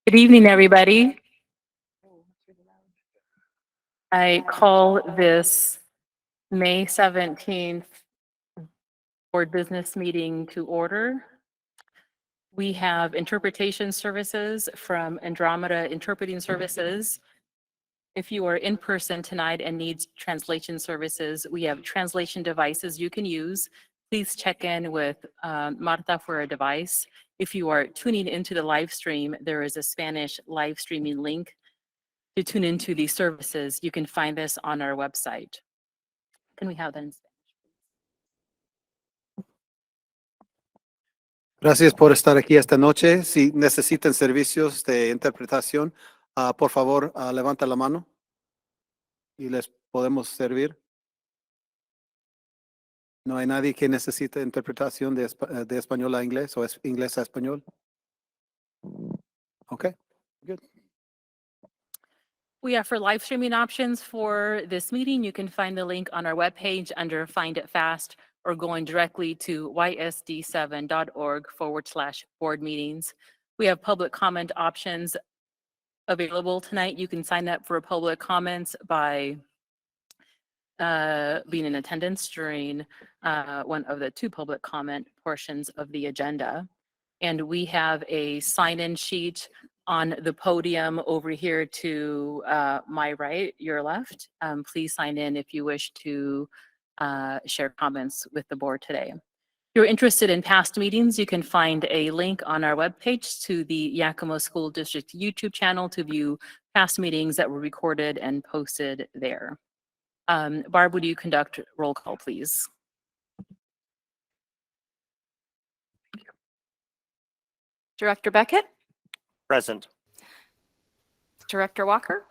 Good evening, everybody. I call this May 17th Board Business Meeting to order. We have interpretation services from Andromeda Interpreting Services. If you are in person tonight and need translation services, we have translation devices you can use. Please check in with Marta for a device. If you are tuning into the live stream, there is a Spanish live streaming link to tune into these services. You can find this on our website. Can we have that in Spanish? Gracias por estar aquí esta noche. Si necesitan servicios de interpretación, por favor, levanta la mano y les podemos servir. ¿No hay nadie que necesite interpretación de español a inglés o inglés a español? Okay, good. We offer live streaming options for this meeting. You can find the link on our webpage under Find It Fast or going directly to ysd7.org/board meetings. We have public comment options available tonight. You can sign up for public comments by being in attendance during one of the two public comment portions of the agenda. And we have a sign-in sheet on the podium over here to my right, your left. Please sign in if you wish to share comments with the board today. If you're interested in past meetings, you can find a link on our webpage to the Yakima School District YouTube channel to view past meetings that were recorded and posted there. Barb, would you conduct roll call, please? Director Beckett, Present. Director Walker,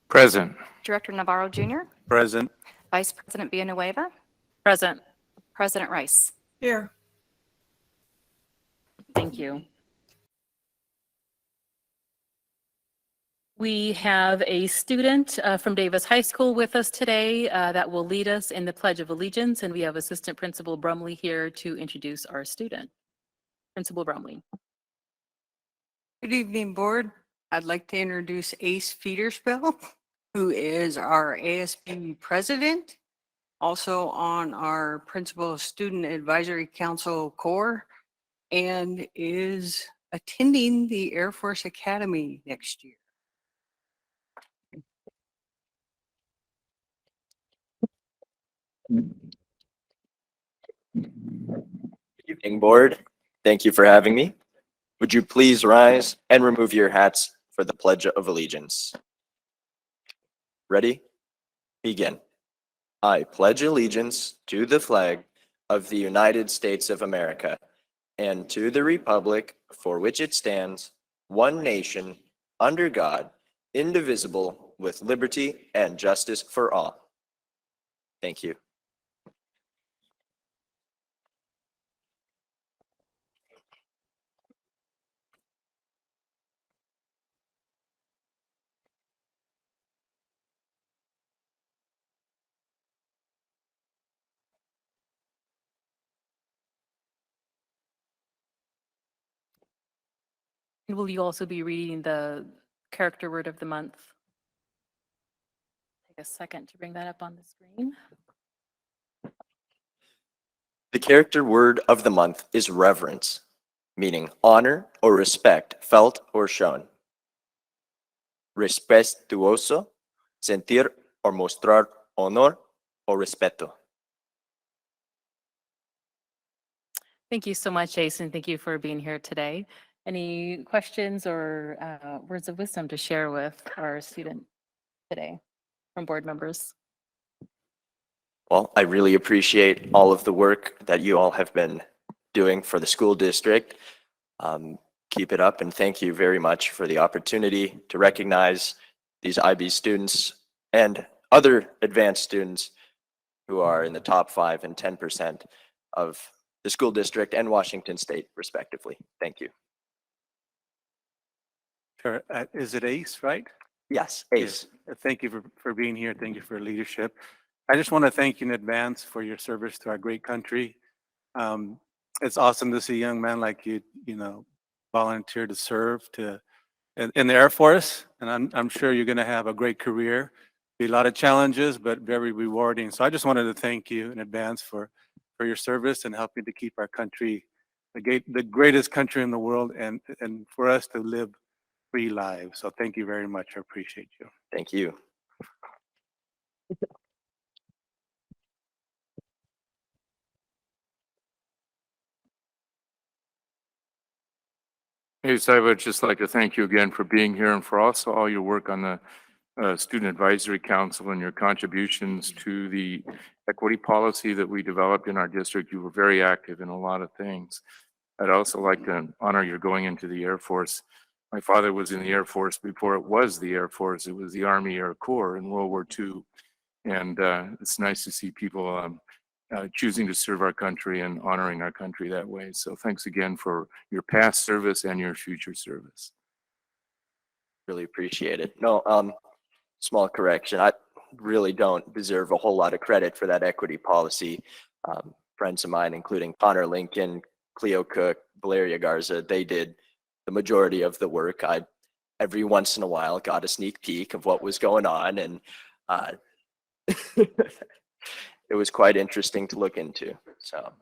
Present. Director Navarro Jr., Present. Vice President Villanueva, Present. President Rice. Here. Thank you. We have a student from Davis High School with us today that will lead us in the Pledge of Allegiance, and we have Assistant Principal Brumley here to introduce our student. Principal Brumley. Good evening, Board. I'd like to introduce Ace Federspiel, who is our ASB President, also on our Principal Student Advisory Council Corps, and is attending the Air Force Academy next year. Good evening, Board. Thank you for having me. Would you please rise and remove your hats for the Pledge of Allegiance? Ready? Begin. I pledge allegiance to the flag of the United States of America and to the republic for which it stands, one nation, under God, indivisible, with liberty and justice for all. Thank you. And will you also be reading the character word of the month? Take a second to bring that up on the screen. The character word of the month is reverence, meaning honor or respect felt or shown. Respetuoso, sentir or mostrar honor o respeto. Thank you so much, Jason. Thank you for being here today. Any questions or words of wisdom to share with our student today from board members? Well, I really appreciate all of the work that you all have been doing for the school district. Keep it up, and thank you very much for the opportunity to recognize these IB students and other advanced students who are in the top 5 and 10% of the school district and Washington State, respectively. Thank you. Sure. Is it Ace, right? Yes, Ace. Yes. Thank you for being here. Thank you for leadership. I just want to thank you in advance for your service to our great country. It's awesome to see a young man like you, volunteer to serve, to in the Air Force, and I'm sure you're going to have a great career. Be a lot of challenges, but very rewarding. So I just wanted to thank you in advance for your service and helping to keep our country the greatest country in the world, and for us to live free lives. So thank you very much. I appreciate you. Thank you. Yes, I would just like to thank you again for being here and for also all your work on the Student Advisory Council and your contributions to the equity policy that we developed in our district. You were very active in a lot of things. I'd also like to honor your going into the Air Force. My father was in the Air Force before it was the Air Force. It was the Army Air Corps in World War II. And it's nice to see people choosing to serve our country and honoring our country that way. So thanks again for your past service and your future service. Really appreciate it. No, small correction. I really don't deserve a whole lot of credit for that equity policy. Friends of mine, including Connor Lincoln, Cleo Cook, Valeria Garza, they did the majority of the work. I, every once in a while, got a sneak peek of what was going on, and it was quite interesting to look into. So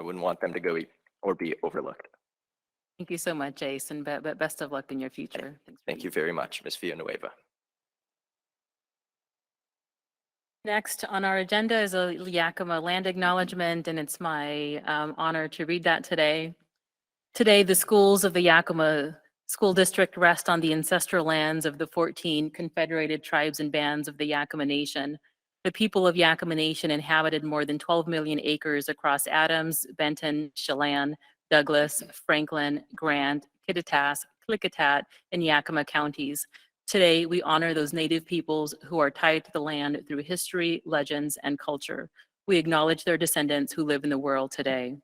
I wouldn't want them to go or be overlooked. Thank you so much, Jason, but best of luck in your future. Thanks for Thank you very much, Ms. Villanueva. Next on our agenda is a Yakima land acknowledgement, and it's my honor to read that today. Today, the schools of the Yakima School District rest on the ancestral lands of the 14 confederated tribes and bands of the Yakima Nation. The people of Yakima Nation inhabited more than 12 million acres across Adams, Benton, Chelan, Douglas, Franklin, Grant, Kittitas, Klickitat, and Yakima counties. Today, we honor those Native peoples who are tied to the land through history, legends, and culture. We acknowledge their descendants who live in the world today.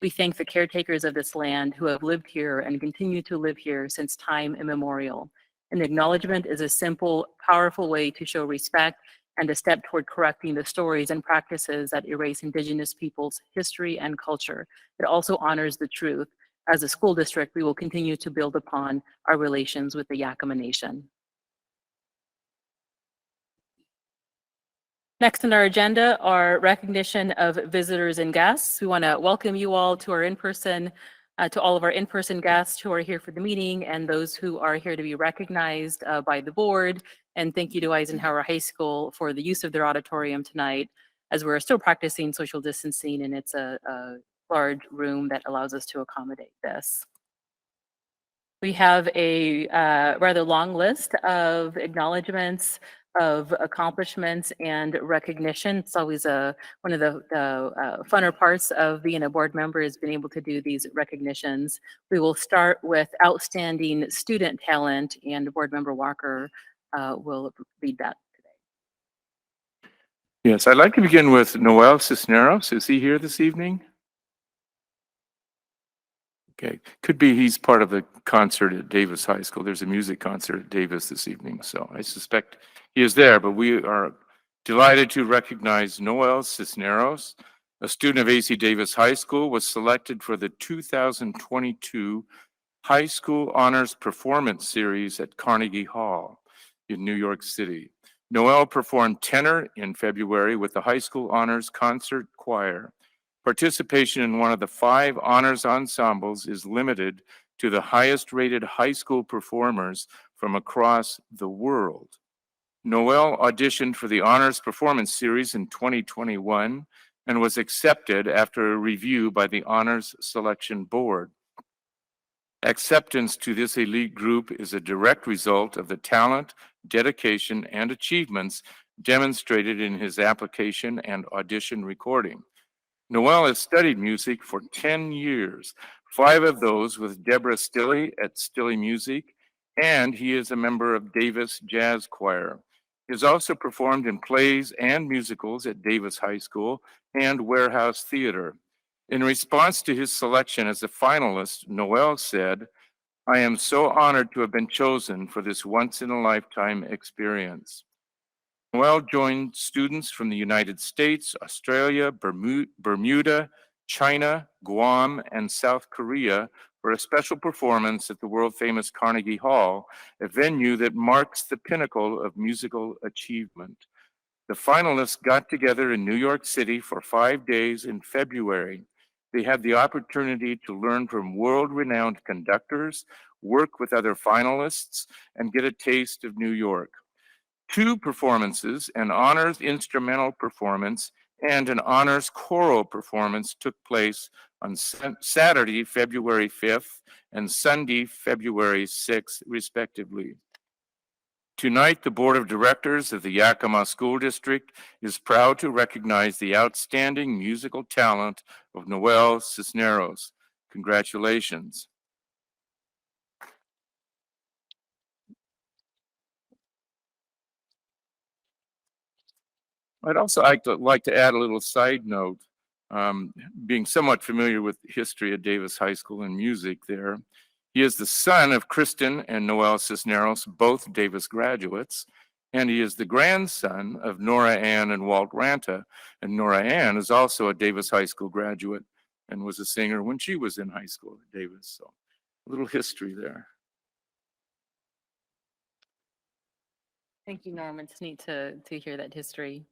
We thank the caretakers of this land who have lived here and continue to live here since time immemorial. An acknowledgement is a simple, powerful way to show respect and a step toward correcting the stories and practices that erase Indigenous peoples' history and culture. It also honors the truth. As a school district, we will continue to build upon our relations with the Yakima Nation. Next on our agenda are recognition of visitors and guests. We want to welcome you all to our to all of our in-person guests who are here for the meeting and those who are here to be recognized by the board. And thank you to Eisenhower High School for the use of their auditorium tonight, as we're still practicing social distancing, and it's a large room that allows us to accommodate this. We have a rather long list of acknowledgements, of accomplishments and recognition. It's always one of the funner parts of being a board member is being able to do these recognitions. We will start with outstanding student talent, and Board Member Walker will lead that today. Yes, I'd like to begin with Noel Cisneros. Is he here this evening? Okay, could be he's part of the concert at Davis High School. There's a music concert at Davis this evening, so I suspect he is there, but we are delighted to recognize Noel Cisneros, a student of AC Davis High School, was selected for the 2022 High School Honors Performance Series at Carnegie Hall in New York City. Noel performed tenor in February with the High School Honors Concert Choir. Participation in one of the 5 honors ensembles is limited to the highest rated high school performers from across the world. Noel auditioned for the Honors Performance Series in 2021 and was accepted after a review by the Honors Selection Board. Acceptance to this elite group is a direct result of the talent, dedication, and achievements demonstrated in his application and audition recording. Noel has studied music for 10 years, 5 of those with Deborah Stilley at Stilley Music, and he is a member of Davis Jazz Choir. He has also performed in plays and musicals at Davis High School and Warehouse Theater. In response to his selection as a finalist, Noel said, "I am so honored to have been chosen for this once-in-a-lifetime experience." Noel joined students from the United States, Australia, Bermuda, China, Guam, and South Korea for a special performance at the world-famous Carnegie Hall, a venue that marks the pinnacle of musical achievement. The finalists got together in New York City for 5 days in February. They had the opportunity to learn from world-renowned conductors, work with other finalists, and get a taste of New York. 2 performances, an honors instrumental performance and an honors choral performance, took place on Saturday, February 5th, and Sunday, February 6th, respectively. Tonight, the Board of Directors of the Yakima School District is proud to recognize the outstanding musical talent of Noel Cisneros. Congratulations. I'd also like to add a little side note. Being somewhat familiar with the history of Davis High School and music there, he is the son of Kristen and Noel Cisneros, both Davis graduates, and he is the grandson of Nora Ann and Walt Ranta. And Nora Ann is also a Davis High School graduate and was a singer when she was in high school at Davis. So a little history there. Thank you, Norm. It's neat to hear that history.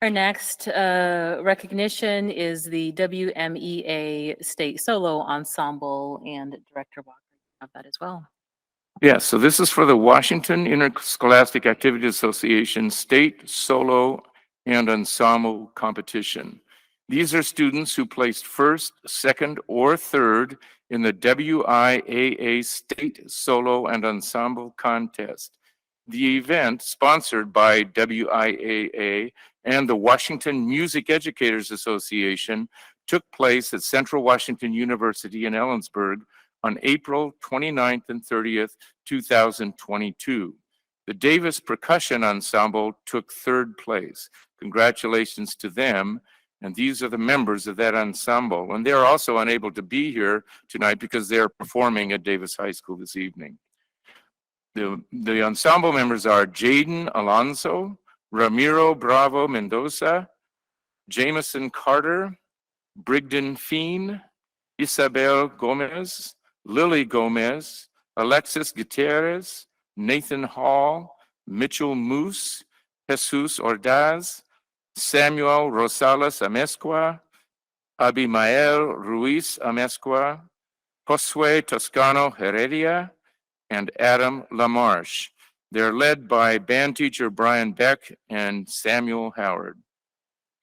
Our next recognition is the WMEA State Solo Ensemble, and Director Walker have that as well. Yes, so this is for the Washington Interscholastic Activity Association State Solo and Ensemble Competition. These are students who placed first, second, or third in the WIAA State Solo and Ensemble Contest. The event, sponsored by WIAA and the Washington Music Educators Association, took place at Central Washington University in Ellensburg on April 29th and 30th, 2022. The Davis Percussion Ensemble took third place. Congratulations to them. And these are the members of that ensemble. And they are also unable to be here tonight because they are performing at Davis High School this evening. The ensemble members are Jaden Alonso, Ramiro Bravo Mendoza, Jameson Carter, Brigden Feen, Isabel Gomez, Lily Gomez, Alexis Gutierrez, Nathan Hall, Mitchell Moose, Jesus Ordaz, Samuel Rosales Amezcua, Abimael Ruiz Amezcua, Josue Toscano Heredia, and Adam Lamarche. They're led by band teacher Brian Beck and Samuel Howard.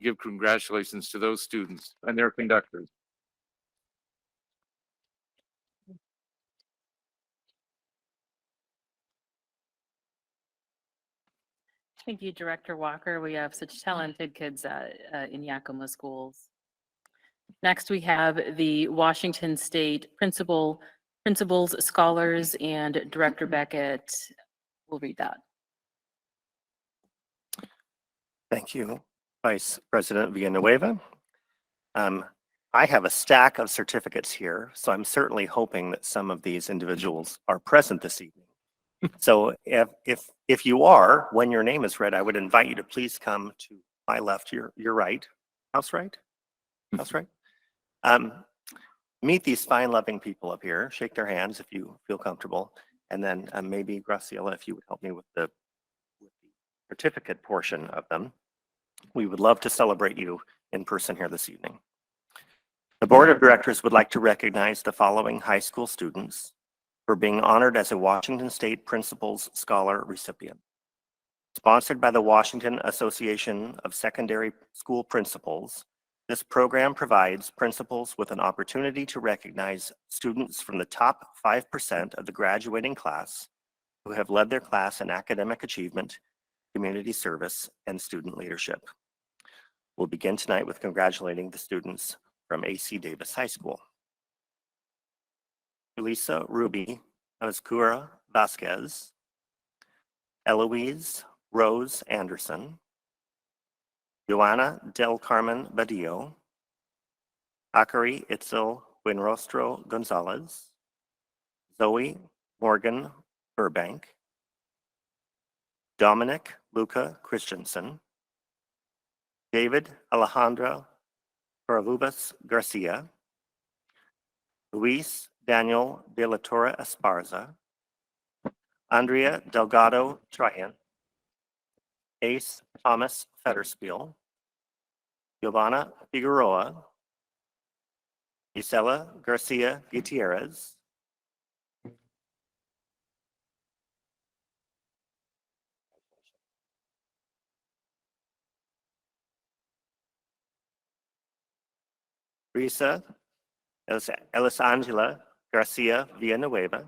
Give congratulations to those students and their conductors. Thank you, Director Walker. We have such talented kids in Yakima schools. Next, we have the Washington State Principals, Scholars, and Director Beckett will read that. Thank you, Vice President Villanueva. I have a stack of certificates here, so I'm certainly hoping that some of these individuals are present this evening. So if you are, when your name is read, I would invite you to please come to my left, your right, house right. Meet these fine, loving people up here. Shake their hands if you feel comfortable, and then maybe Graciela, if you would help me with the certificate portion of them. We would love to celebrate you in person here this evening. The Board of Directors would like to recognize the following high school students for being honored as a Washington State Principals Scholar recipient. Sponsored by the Washington Association of Secondary School Principals, this program provides principals with an opportunity to recognize students from the top 5% of the graduating class who have led their class in academic achievement, community service, and student leadership. We'll begin tonight with congratulating the students from AC Davis High School. Elisa Ruby Azcura Vasquez, Eloise Rose Anderson, Joanna Del Carmen Badillo, Akari Itzel Buenrostro Gonzalez, Zoe Morgan Burbank, Dominic Luca Christensen, David Alejandro Corvalubas Garcia, Luis Daniel de la Torre Esparza, Andrea Delgado Trajan, Ace Thomas Fetterspiel, Giovanna Figueroa, Isela Garcia Gutierrez, Risa Elisangela Garcia Villanueva,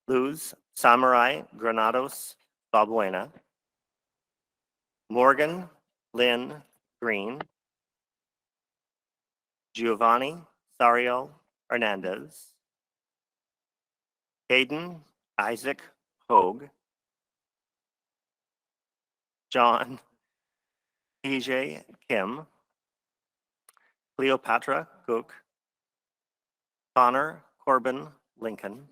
Luz Samurai Granados Balbuena, Morgan Lynn Green, Giovanni Sariel Hernandez, Hayden Isaac Hogue, John PJ Kim, Cleopatra Cook, Connor Corbin Lincoln,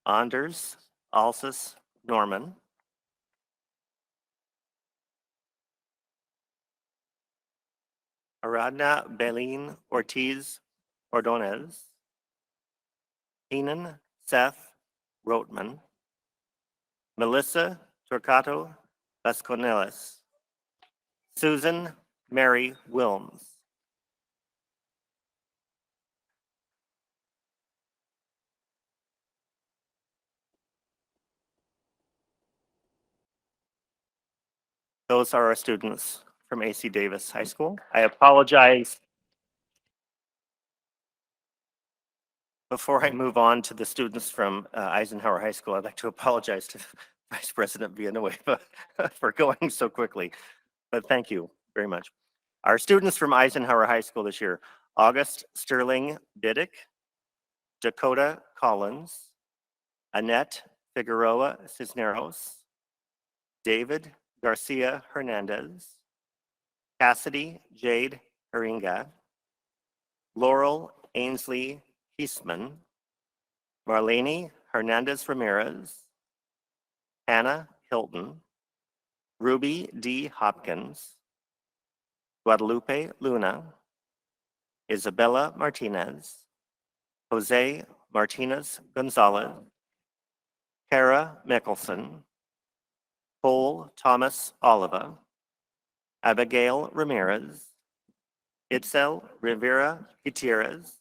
Anders Alsis Norman, Aradna Belin Ortiz Ordonez, Keenan Seth Rotman, Melissa Torcato Vasconcelos, Susan Mary Wilms. Those are our students from AC Davis High School. I apologize. Before I move on to the students from Eisenhower High School, I'd like to apologize to Vice President Villanueva for going so quickly, but thank you very much. Our students from Eisenhower High School this year: August Sterling Biddick, Dakota Collins, Annette Figueroa Cisneros, David Garcia Hernandez, Cassidy Jade Haringa, Laurel Ainsley Eastman, Marlene Hernandez Ramirez, Hannah Hilton, Ruby D. Hopkins, Guadalupe Luna, Isabella Martinez, Jose Martinez Gonzalez, Kara Mickelson, Cole Thomas Oliva, Abigail Ramirez, Itzel Rivera Gutierrez,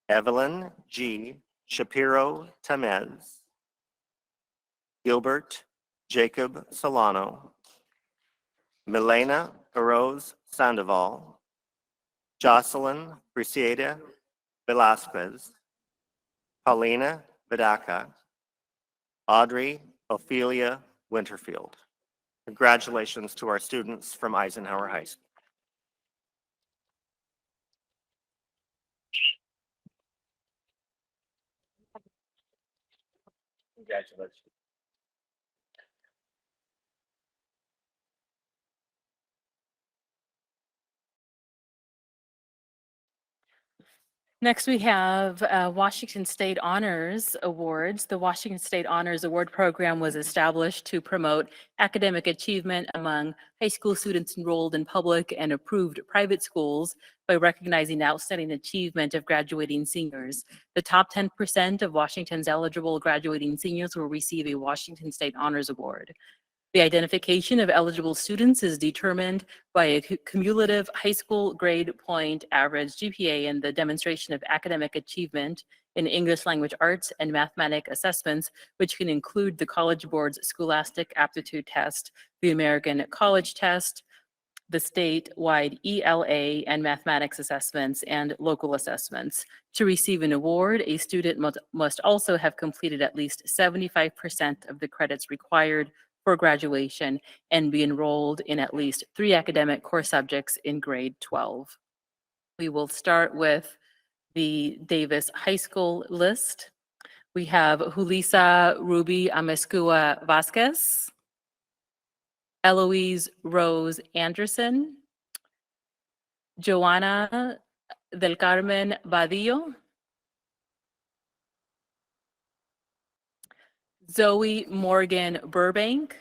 Evelyn G. Shapiro Tamez, Gilbert Jacob Solano, Milena Rose Sandoval, Jocelyn Brisieda Velasquez, Paulina Vidaka, Audrey Ophelia Winterfield. Congratulations to our students from Eisenhower High School. Congratulations. Next, we have Washington State Honors Awards. The Washington State Honors Award Program was established to promote academic achievement among high school students enrolled in public and approved private schools by recognizing outstanding achievement of graduating seniors. The top 10% of Washington's eligible graduating seniors will receive a Washington State Honors Award. The identification of eligible students is determined by a cumulative high school grade point average GPA and the demonstration of academic achievement in English language arts and mathematic assessments, which can include the College Board's Scholastic Aptitude Test, the American College Test, the statewide ELA and mathematics assessments, and local assessments. To receive an award, a student must also have completed at least 75% of the credits required for graduation and be enrolled in at least 3 academic core subjects in grade 12. We will start with the Davis High School list. We have Julissa Ruby Amescua Vasquez, Eloise Rose Anderson, Joanna del Carmen Badillo, Zoe Morgan Burbank,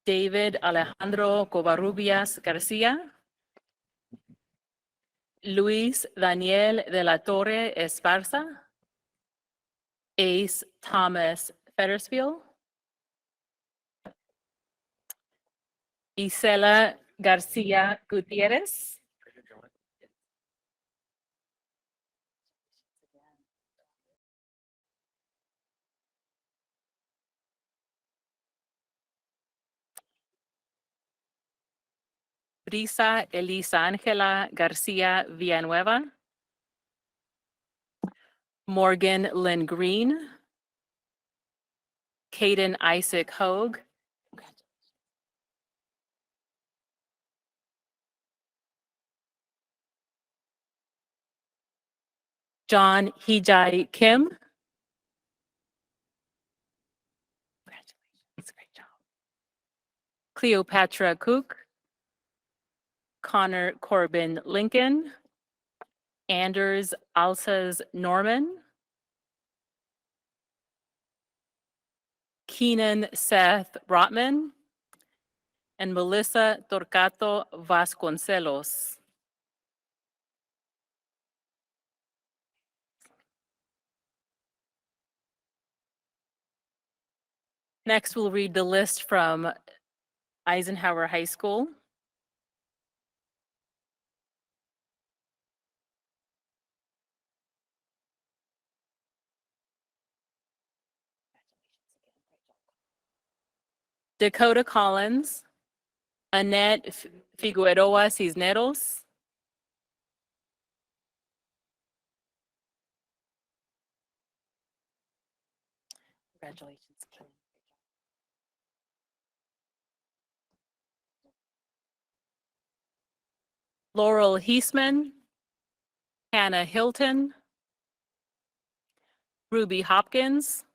David Alejandro Covarrubias Garcia, Luis Daniel de la Torre Esparza, Ace Thomas Fettersfield, Isela Garcia Gutierrez, Brisa Elisa Ángela Garcia Villanueva, Morgan Lynn Green, Caden Isaac Hogue, John Hijai Kim. Congratulations, great job. Cleopatra Cook, Connor Corbin Lincoln, Anders Alsas Norman, Keenan Seth Brotman, and Melissa Torcato Vasconcelos. Next, we'll read the list from Eisenhower High School. Dakota Collins, Annette Figueroa Cisneros, congratulations. Laurel Heisman, Hannah Hilton, Ruby Hopkins,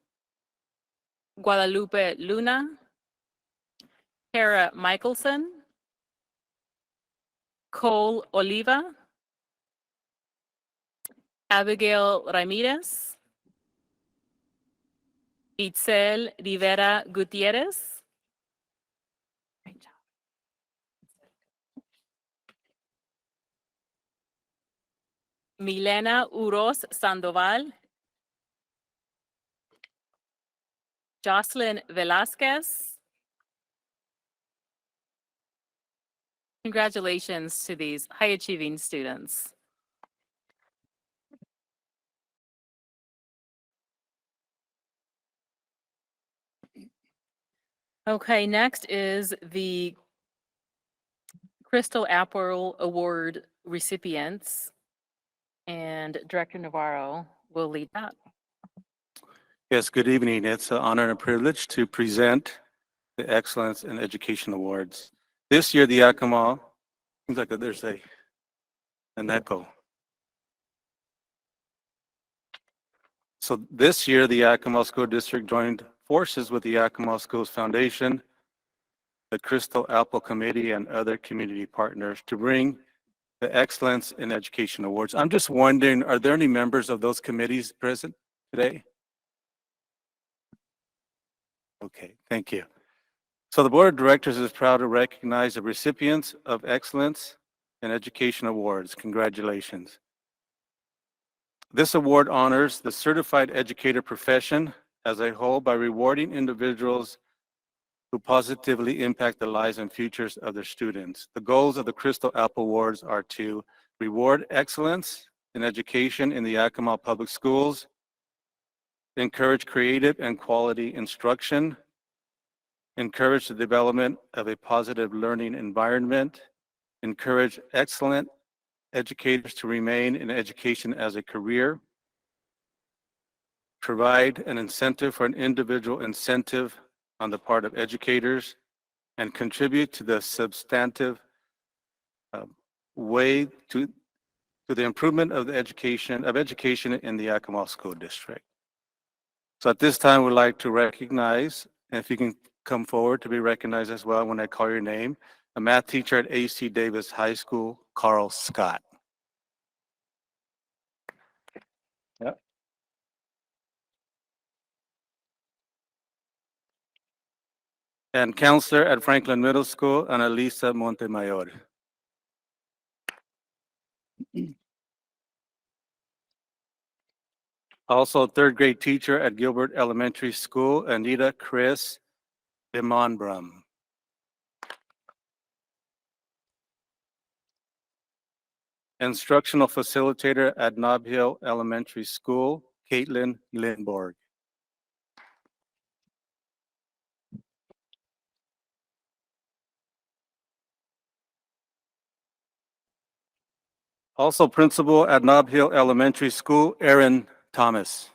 Guadalupe Luna, Kara Michelson, Cole Oliva, Abigail Ramirez, Itzel Rivera Gutierrez. Great job. Milena Uros Sandoval, Jocelyn Velasquez. Congratulations to these high-achieving students. Okay, next is the Crystal Apple Award recipients, and Director Navarro will lead that. Yes, good evening. It's an honor and a privilege to present the Excellence in Education Awards. This year, the Yakima, seems like there's an echo. So this year, the Yakima School District joined forces with the Yakima Schools Foundation, the Crystal Apple Committee, and other community partners to bring the Excellence in Education Awards. I'm just wondering, are there any members of those committees present today? Okay, thank you. So the Board of Directors is proud to recognize the recipients of Excellence in Education Awards. Congratulations. This award honors the certified educator profession as a whole by rewarding individuals who positively impact the lives and futures of their students. The goals of the Crystal Apple Awards are to reward excellence in education in the Yakima Public Schools, encourage creative and quality instruction, encourage the development of a positive learning environment, encourage excellent educators to remain in education as a career, provide an incentive for an individual incentive on the part of educators, and contribute to the substantive way to the improvement of the education in the Yakima School District. So at this time, we'd like to recognize, and if you can come forward to be recognized as well when I call your name, a math teacher at AC Davis High School, Carl Scott. Yep. and counselor at Franklin Middle School, Annalisa Montemayor. Also, third grade teacher at Gilbert Elementary School, Anita Chris Demonbrum. Instructional facilitator at Nob Hill Elementary School, Caitlin Lindborg. Also principal at Nob Hill Elementary School, Aaron Thomas.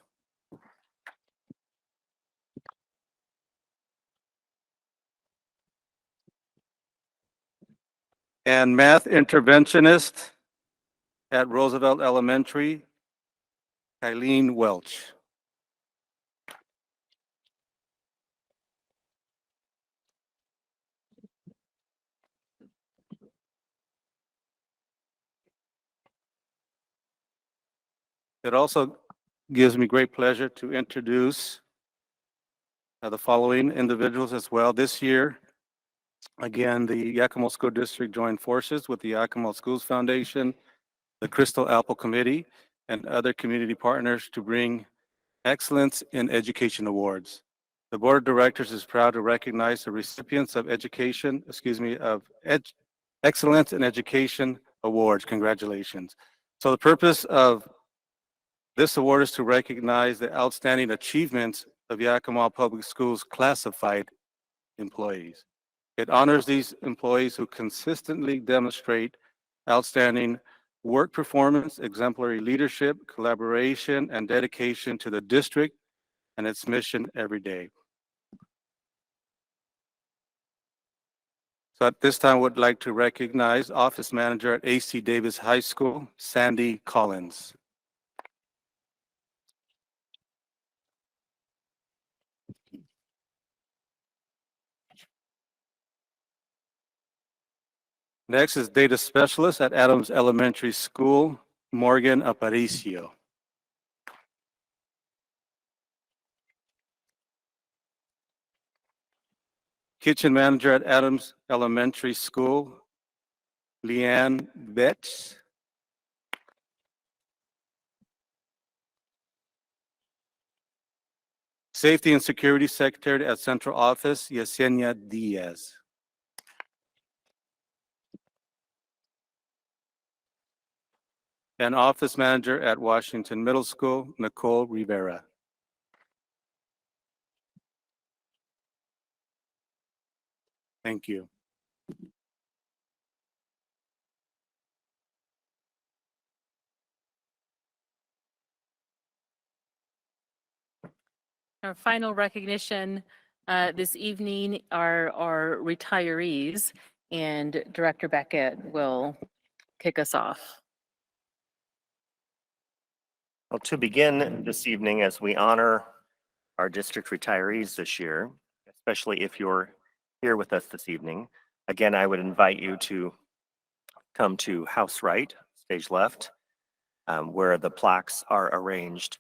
And math interventionist at Roosevelt Elementary, Eileen Welch. It also gives me great pleasure to introduce the following individuals as well. This year, again, the Yakima School District joined forces with the Yakima Schools Foundation, the Crystal Apple Committee, and other community partners to bring Excellence in Education Awards. The Board of Directors is proud to recognize the recipients of Excellence in Education Awards. Congratulations. So the purpose of this award is to recognize the outstanding achievements of Yakima Public Schools classified employees. It honors these employees who consistently demonstrate outstanding work performance, exemplary leadership, collaboration, and dedication to the district and its mission every day. So at this time, I would like to recognize Office Manager at AC Davis High School, Sandy Collins. Next is Data Specialist at Adams Elementary School, Morgan Aparicio. Kitchen Manager at Adams Elementary School, Leanne Betts. Safety and Security Secretary at Central Office, Yesenia Diaz. And Office Manager at Washington Middle School, Nicole Rivera. Thank you. Our final recognition this evening are our retirees, and Director Beckett will kick us off. Well, to begin this evening, as we honor our district retirees this year, especially if you're here with us this evening, again, I would invite you to come to house right, stage left, where the plaques are arranged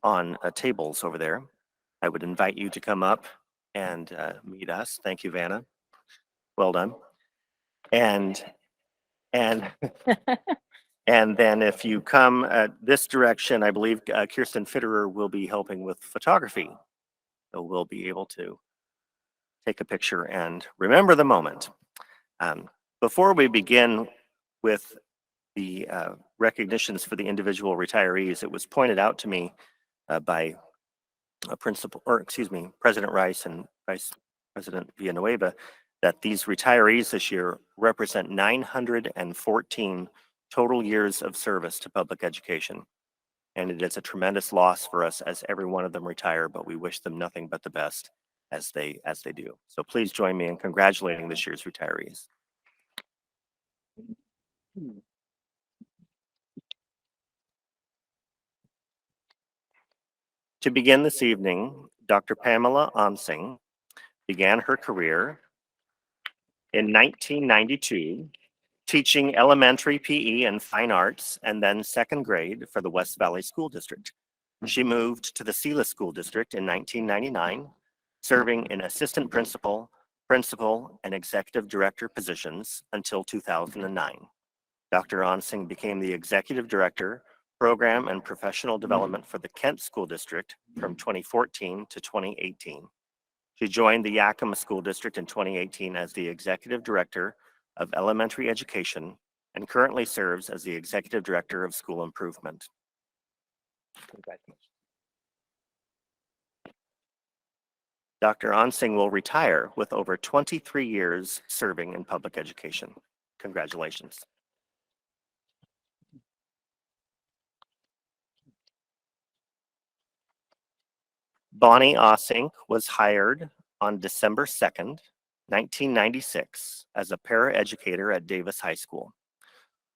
on tables over there. I would invite you to come up and meet us. Thank you, Vanna. Well done. And and then if you come this direction, I believe Kirsten Fitterer will be helping with photography. So we'll be able to take a picture and remember the moment. Before we begin with the recognitions for the individual retirees, it was pointed out to me by President Rice and Vice President Villanueva that these retirees this year represent 914 total years of service to public education. And it is a tremendous loss for us as every one of them retire, but we wish them nothing but the best as they do. So please join me in congratulating this year's retirees. To begin this evening, Dr. Pamela Onsing began her career in 1992 teaching elementary PE and fine arts, and then second grade for the West Valley School District. She moved to the Sela School District in 1999, serving in assistant principal, principal, and executive director positions until 2009. Dr. Onsing became the executive director, program and professional development for the Kent School District from 2014 to 2018. She joined the Yakima School District in 2018 as the executive director of elementary education and currently serves as the executive director of school improvement. Congratulations. Dr. Onsing will retire with over 23 years serving in public education. Congratulations. Bonnie Ossink was hired on December 2nd, 1996 as a paraeducator at Davis High School.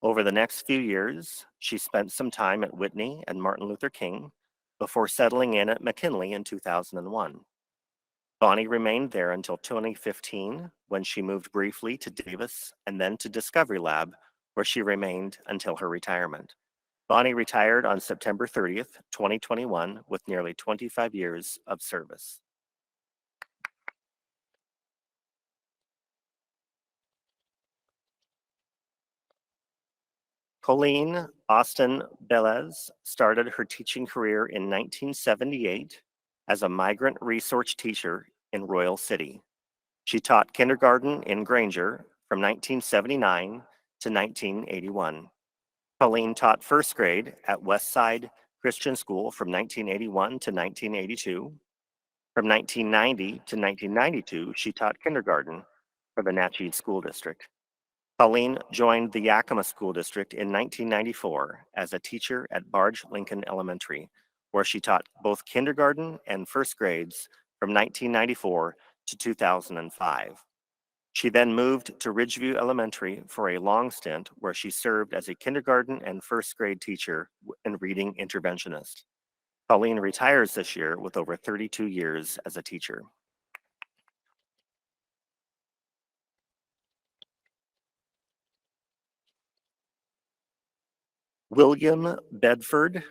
Over the next few years, she spent some time at Whitney and Martin Luther King before settling in at McKinley in 2001. Bonnie remained there until 2015 when she moved briefly to Davis and then to Discovery Lab, where she remained until her retirement. Bonnie retired on September 30th, 2021 with nearly 25 years of service. Colleen Austin Belez started her teaching career in 1978 as a migrant resource teacher in Royal City. She taught kindergarten in Granger from 1979 to 1981. Colleen taught first grade at Westside Christian School from 1981 to 1982. From 1990 to 1992, she taught kindergarten for the Natchez School District. Colleen joined the Yakima School District in 1994 as a teacher at Barge Lincoln Elementary, where she taught both kindergarten and first grades from 1994 to 2005. She then moved to Ridgeview Elementary for a long stint where she served as a kindergarten and first grade teacher and reading interventionist. Colleen retires this year with over 32 years as a teacher. William Belford,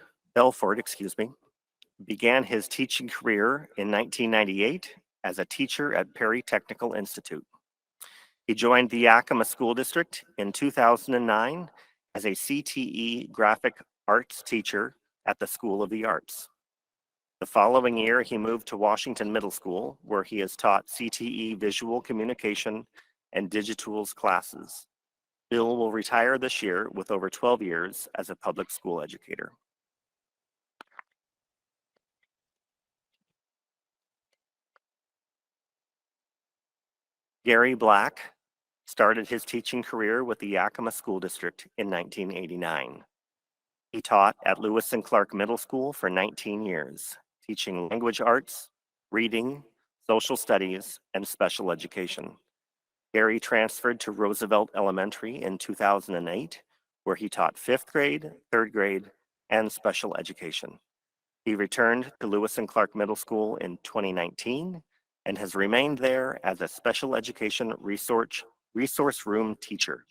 began his teaching career in 1998 as a teacher at Perry Technical Institute. He joined the Yakima School District in 2009 as a CTE graphic arts teacher at the School of the Arts. The following year, he moved to Washington Middle School, where he has taught CTE visual communication and digitools classes. Bill will retire this year with over 12 years as a public school educator. Gary Black started his teaching career with the Yakima School District in 1989. He taught at Lewis and Clark Middle School for 19 years, teaching language arts, reading, social studies, and special education. Gary transferred to Roosevelt Elementary in 2008, where he taught 5th grade, 3rd grade, and special education. He returned to Lewis and Clark Middle School in 2019 and has remained there as a special education resource room teacher.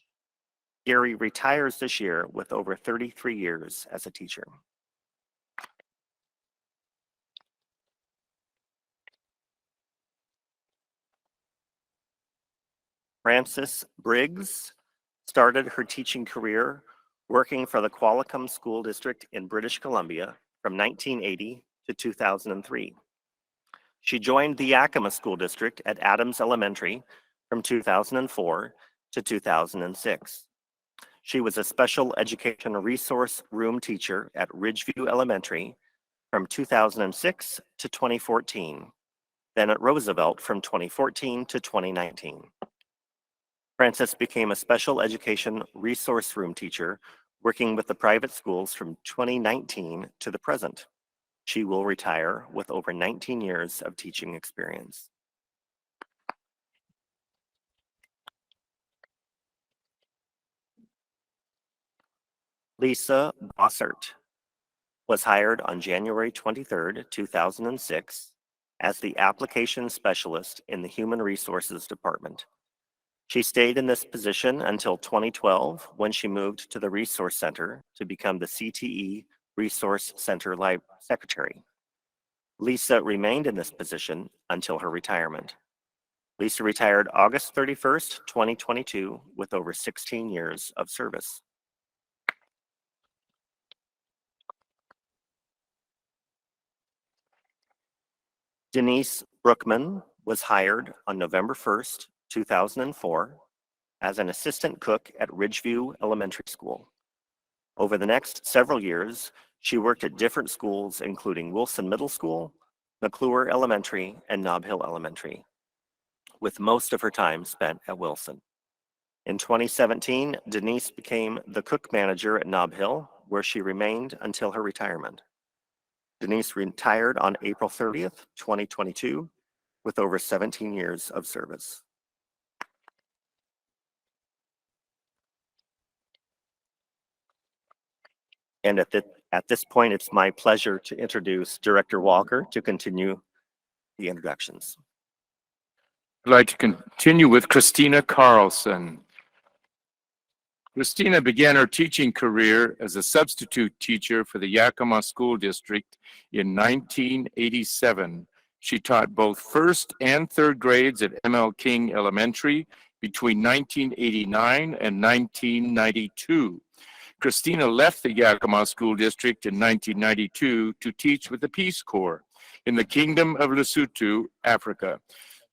Gary retires this year with over 33 years as a teacher. Frances Briggs started her teaching career working for the Qualicum School District in British Columbia from 1980 to 2003. She joined the Yakima School District at Adams Elementary from 2004 to 2006. She was a special education resource room teacher at Ridgeview Elementary from 2006 to 2014, then at Roosevelt from 2014 to 2019. Frances became a special education resource room teacher working with the private schools from 2019 to the present. She will retire with over 19 years of teaching experience. Lisa Bossert was hired on January 23rd, 2006 as the application specialist in the Human Resources Department. She stayed in this position until 2012 when she moved to the Resource Center to become the CTE Resource Center Secretary. Lisa remained in this position until her retirement. Lisa retired August 31st, 2022, with over 16 years of service. Denise Brookman was hired on November 1st, 2004, as an assistant cook at Ridgeview Elementary School. Over the next several years, she worked at different schools, including Wilson Middle School, McClure Elementary, and Nob Hill Elementary, with most of her time spent at Wilson. In 2017, Denise became the cook manager at Nob Hill, where she remained until her retirement. Denise retired on April 30th, 2022, with over 17 years of service. And at this point, it's my pleasure to introduce Director Walker to continue the introductions. I'd like to continue with Christina Carlson. Christina began her teaching career as a substitute teacher for the Yakima School District in 1987. She taught both first and third grades at M.L. King Elementary between 1989 and 1992. Christina left the Yakima School District in 1992 to teach with the Peace Corps in the Kingdom of Lesotho, Africa.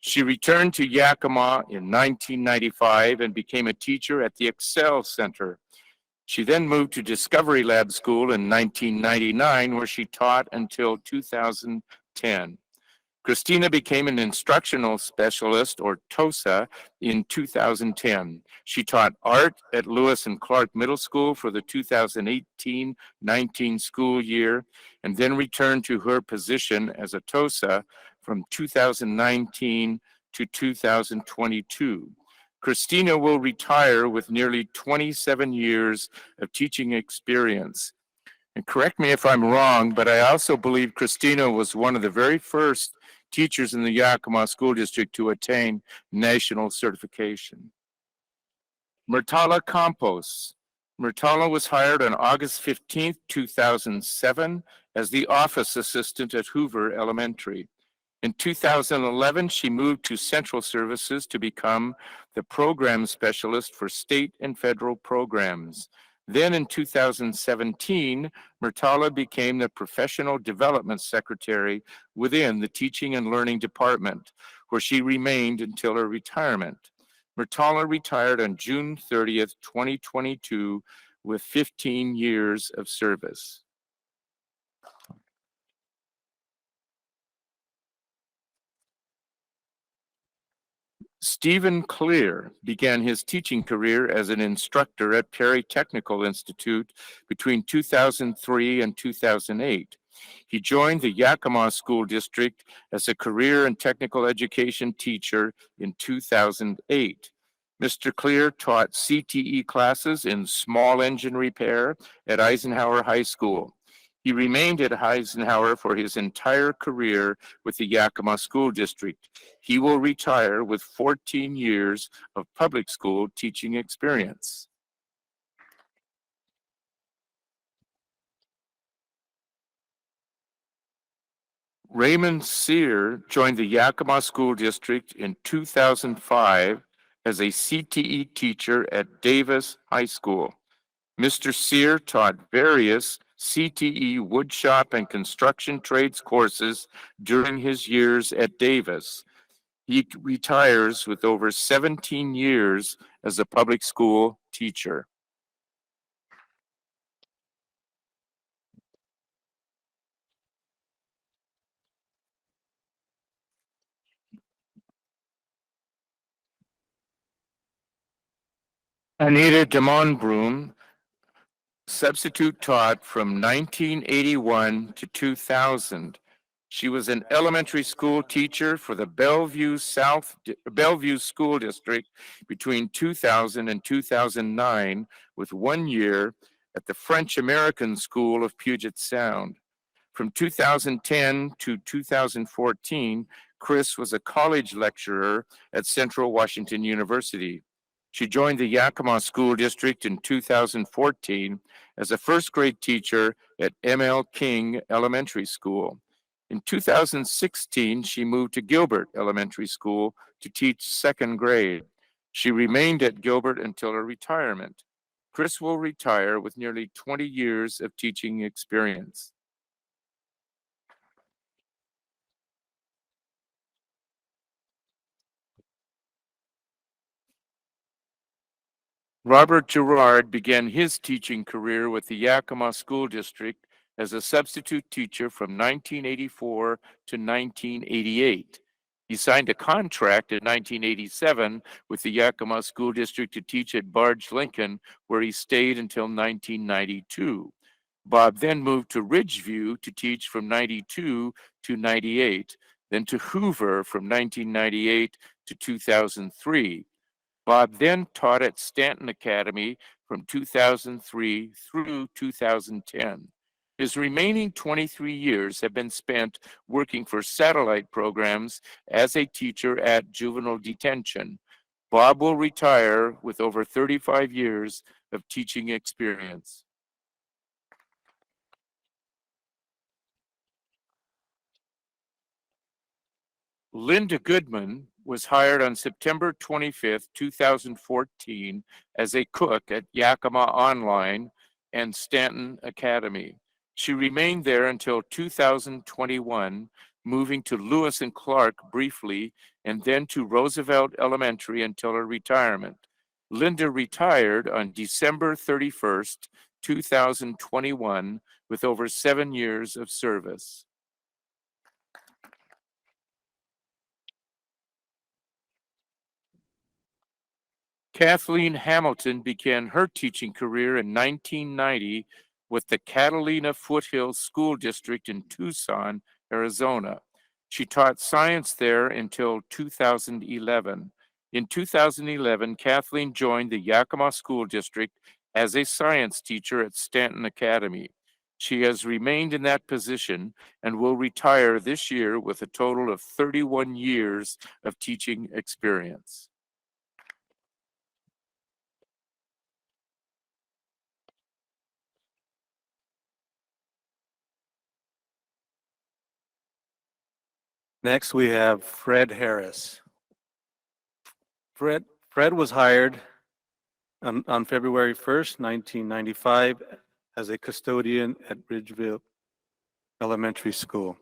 She returned to Yakima in 1995 and became a teacher at the Excel Center. She then moved to Discovery Lab School in 1999, where she taught until 2010. Christina became an instructional specialist, or TOSA, in 2010. She taught art at Lewis and Clark Middle School for the 2018-19 school year, and then returned to her position as a TOSA from 2019 to 2022. Christina will retire with nearly 27 years of teaching experience. And correct me if I'm wrong, but I also believe Christina was one of the very first teachers in the Yakima School District to attain national certification. Murtala Campos. Murtala was hired on August 15th, 2007 as the office assistant at Hoover Elementary. In 2011, she moved to Central Services to become the program specialist for state and federal programs. Then in 2017, Murtala became the professional development secretary within the teaching and learning department, where she remained until her retirement. Murtala retired on June 30th, 2022, with 15 years of service. Stephen Clear began his teaching career as an instructor at Perry Technical Institute between 2003 and 2008. He joined the Yakima School District as a career and technical education teacher in 2008. Mr. Clear taught CTE classes in small engine repair at Eisenhower High School. He remained at Eisenhower for his entire career with the Yakima School District. He will retire with 14 years of public school teaching experience. Raymond Sear joined the Yakima School District in 2005 as a CTE teacher at Davis High School. Mr. Sear taught various CTE woodshop and construction trades courses during his years at Davis. He retires with over 17 years as a public school teacher. Anita DeMonbroom substitute taught from 1981 to 2000. She was an elementary school teacher for the Bellevue School District between 2000 and 2009, with 1 year at the French American School of Puget Sound. From 2010 to 2014, Chris was a college lecturer at Central Washington University. She joined the Yakima School District in 2014 as a first grade teacher at M.L. King Elementary School. In 2016, she moved to Gilbert Elementary School to teach second grade. She remained at Gilbert until her retirement. Chris will retire with nearly 20 years of teaching experience. Robert Gerard began his teaching career with the Yakima School District as a substitute teacher from 1984 to 1988. He signed a contract in 1987 with the Yakima School District to teach at Barge Lincoln, where he stayed until 1992. Bob then moved to Ridgeview to teach from 92 to 98, then to Hoover from 1998 to 2003. Bob then taught at Stanton Academy from 2003 through 2010. His remaining 23 years have been spent working for satellite programs as a teacher at juvenile detention. Bob will retire with over 35 years of teaching experience. Linda Goodman was hired on September 25th, 2014 as a cook at Yakima Online and Stanton Academy. She remained there until 2021, moving to Lewis and Clark briefly and then to Roosevelt Elementary until her retirement. Linda retired on December 31st, 2021 with over 7 years of service. Kathleen Hamilton began her teaching career in 1990 with the Catalina Foothills School District in Tucson, Arizona. She taught science there until 2011. In 2011, Kathleen joined the Yakima School District as a science teacher at Stanton Academy. She has remained in that position and will retire this year with a total of 31 years of teaching experience. Next, we have Fred Harris. Fred was hired on February 1st, 1995 as a custodian at Ridgeville Elementary School.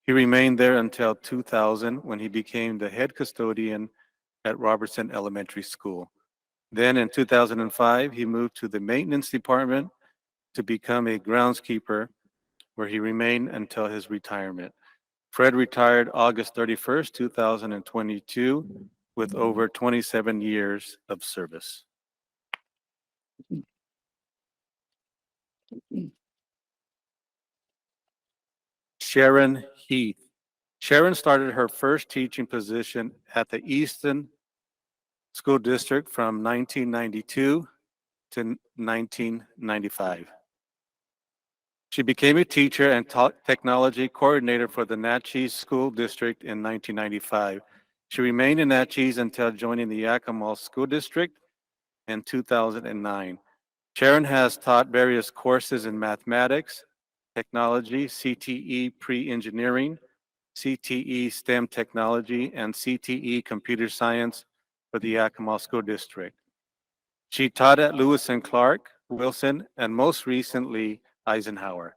He remained there until 2000 when he became the head custodian at Robertson Elementary School. Then in 2005, he moved to the maintenance department to become a groundskeeper, where he remained until his retirement. Fred retired August 31st, 2022, with over 27 years of service. Sharon Heath. Sharon started her first teaching position at the Easton School District from 1992 to 1995. She became a teacher and technology coordinator for the Natchez School District in 1995. She remained in Natchez until joining the Yakima School District in 2009. Sharon has taught various courses in mathematics, technology, CTE pre-engineering, CTE STEM technology, and CTE computer science for the Yakima School District. She taught at Lewis and Clark, Wilson, and most recently, Eisenhower.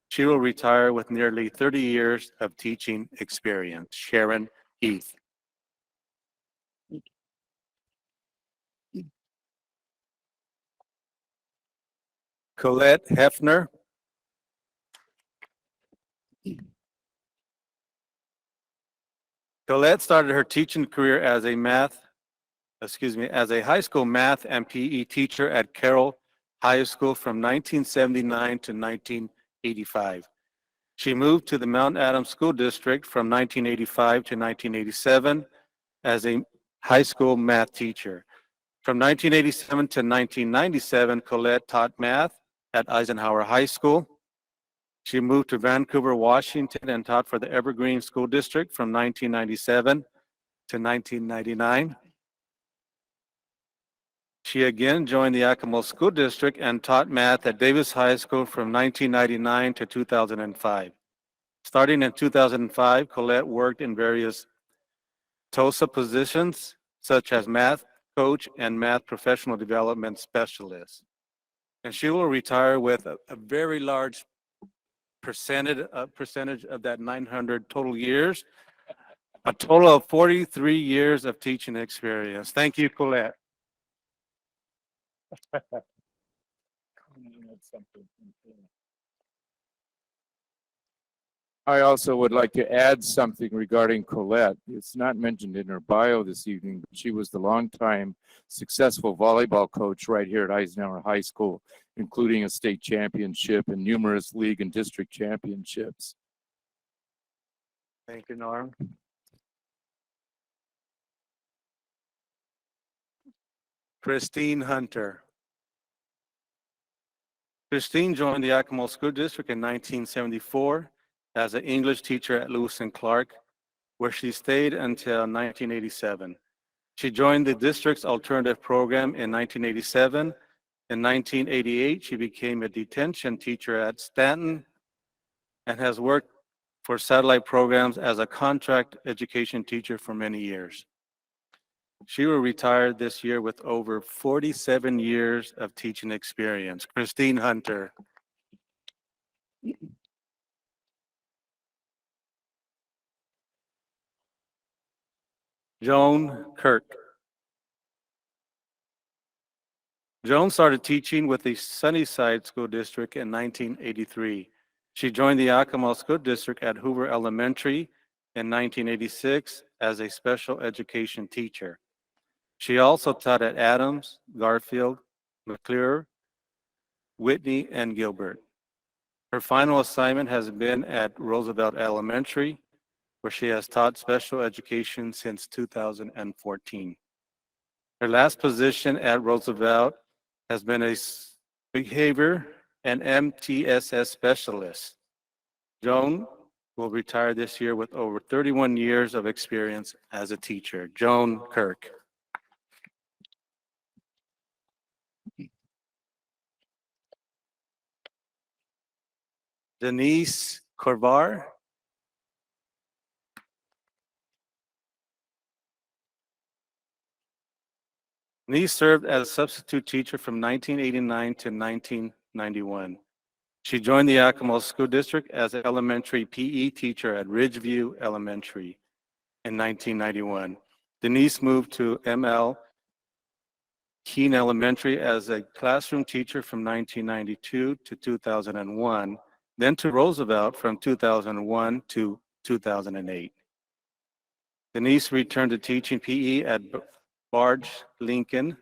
She will retire with nearly 30 years of teaching experience. Sharon Heath. Colette Hefner. Colette started her teaching career as a high school math and PE teacher at Carroll High School from 1979 to 1985. She moved to the Mount Adams School District from 1985 to 1987 as a high school math teacher. From 1987 to 1997, Colette taught math at Eisenhower High School. She moved to Vancouver, Washington, and taught for the Evergreen School District from 1997 to 1999. She again joined the Yakima School District and taught math at Davis High School from 1999 to 2005. Starting in 2005, Colette worked in various TOSA positions, such as math coach and math professional development specialist. And she will retire with a very large percentage of that 900 total years, a total of 43 years of teaching experience. Thank you, Colette. I also would like to add something regarding Colette. It's not mentioned in her bio this evening, but she was the longtime successful volleyball coach right here at Eisenhower High School, including a state championship and numerous league and district championships. Thank you, Norm. Christine Hunter. Christine joined the Yakima School District in 1974 as an English teacher at Lewis and Clark, where she stayed until 1987. She joined the district's alternative program in 1987. In 1988, she became a detention teacher at Stanton and has worked for satellite programs as a contract education teacher for many years. She will retire this year with over 47 years of teaching experience. Christine Hunter. Joan Kirk. Joan started teaching with the Sunnyside School District in 1983. She joined the Yakima School District at Hoover Elementary in 1986 as a special education teacher. She also taught at Adams, Garfield, McClure, Whitney, and Gilbert. Her final assignment has been at Roosevelt Elementary, where she has taught special education since 2014. Her last position at Roosevelt has been a behavior and MTSS specialist. Joan will retire this year with over 31 years of experience as a teacher. Joan Kirk. Denise Corvar. Denise served as a substitute teacher from 1989 to 1991. She joined the Yakima School District as an elementary PE teacher at Ridgeview Elementary in 1991. Denise moved to ML Keene Elementary as a classroom teacher from 1992 to 2001, then to Roosevelt from 2001 to 2008. Denise returned to teaching PE at Barge Lincoln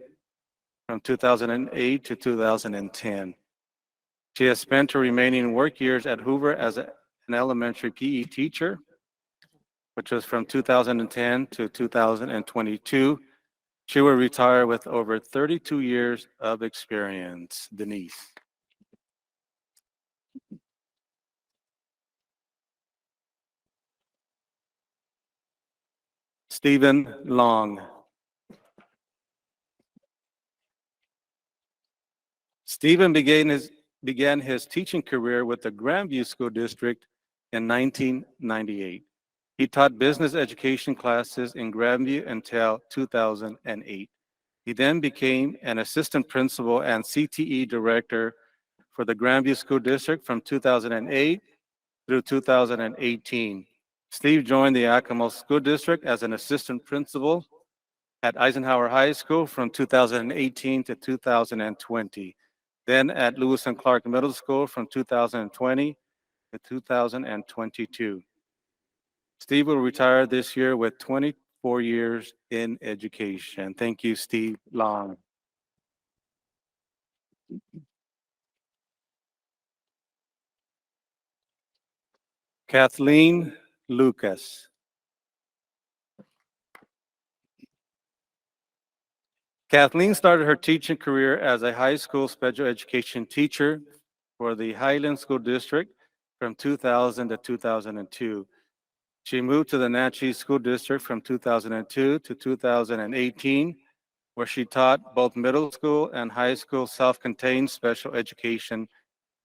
from 2008 to 2010. She has spent her remaining work years at Hoover as an elementary PE teacher, which was from 2010 to 2022. She will retire with over 32 years of experience. Denise. Stephen Long. Stephen began his teaching career with the Grandview School District in 1998. He taught business education classes in Grandview until 2008. He then became an assistant principal and CTE director for the Grandview School District from 2008 through 2018. Steve joined the Yakima School District as an assistant principal at Eisenhower High School from 2018 to 2020, then at Lewis and Clark Middle School from 2020 to 2022. Steve will retire this year with 24 years in education. Thank you, Steve Long. Kathleen Lucas. Kathleen started her teaching career as a high school special education teacher for the Highland School District from 2000 to 2002. She moved to the Natchez School District from 2002 to 2018, where she taught both middle school and high school self-contained special education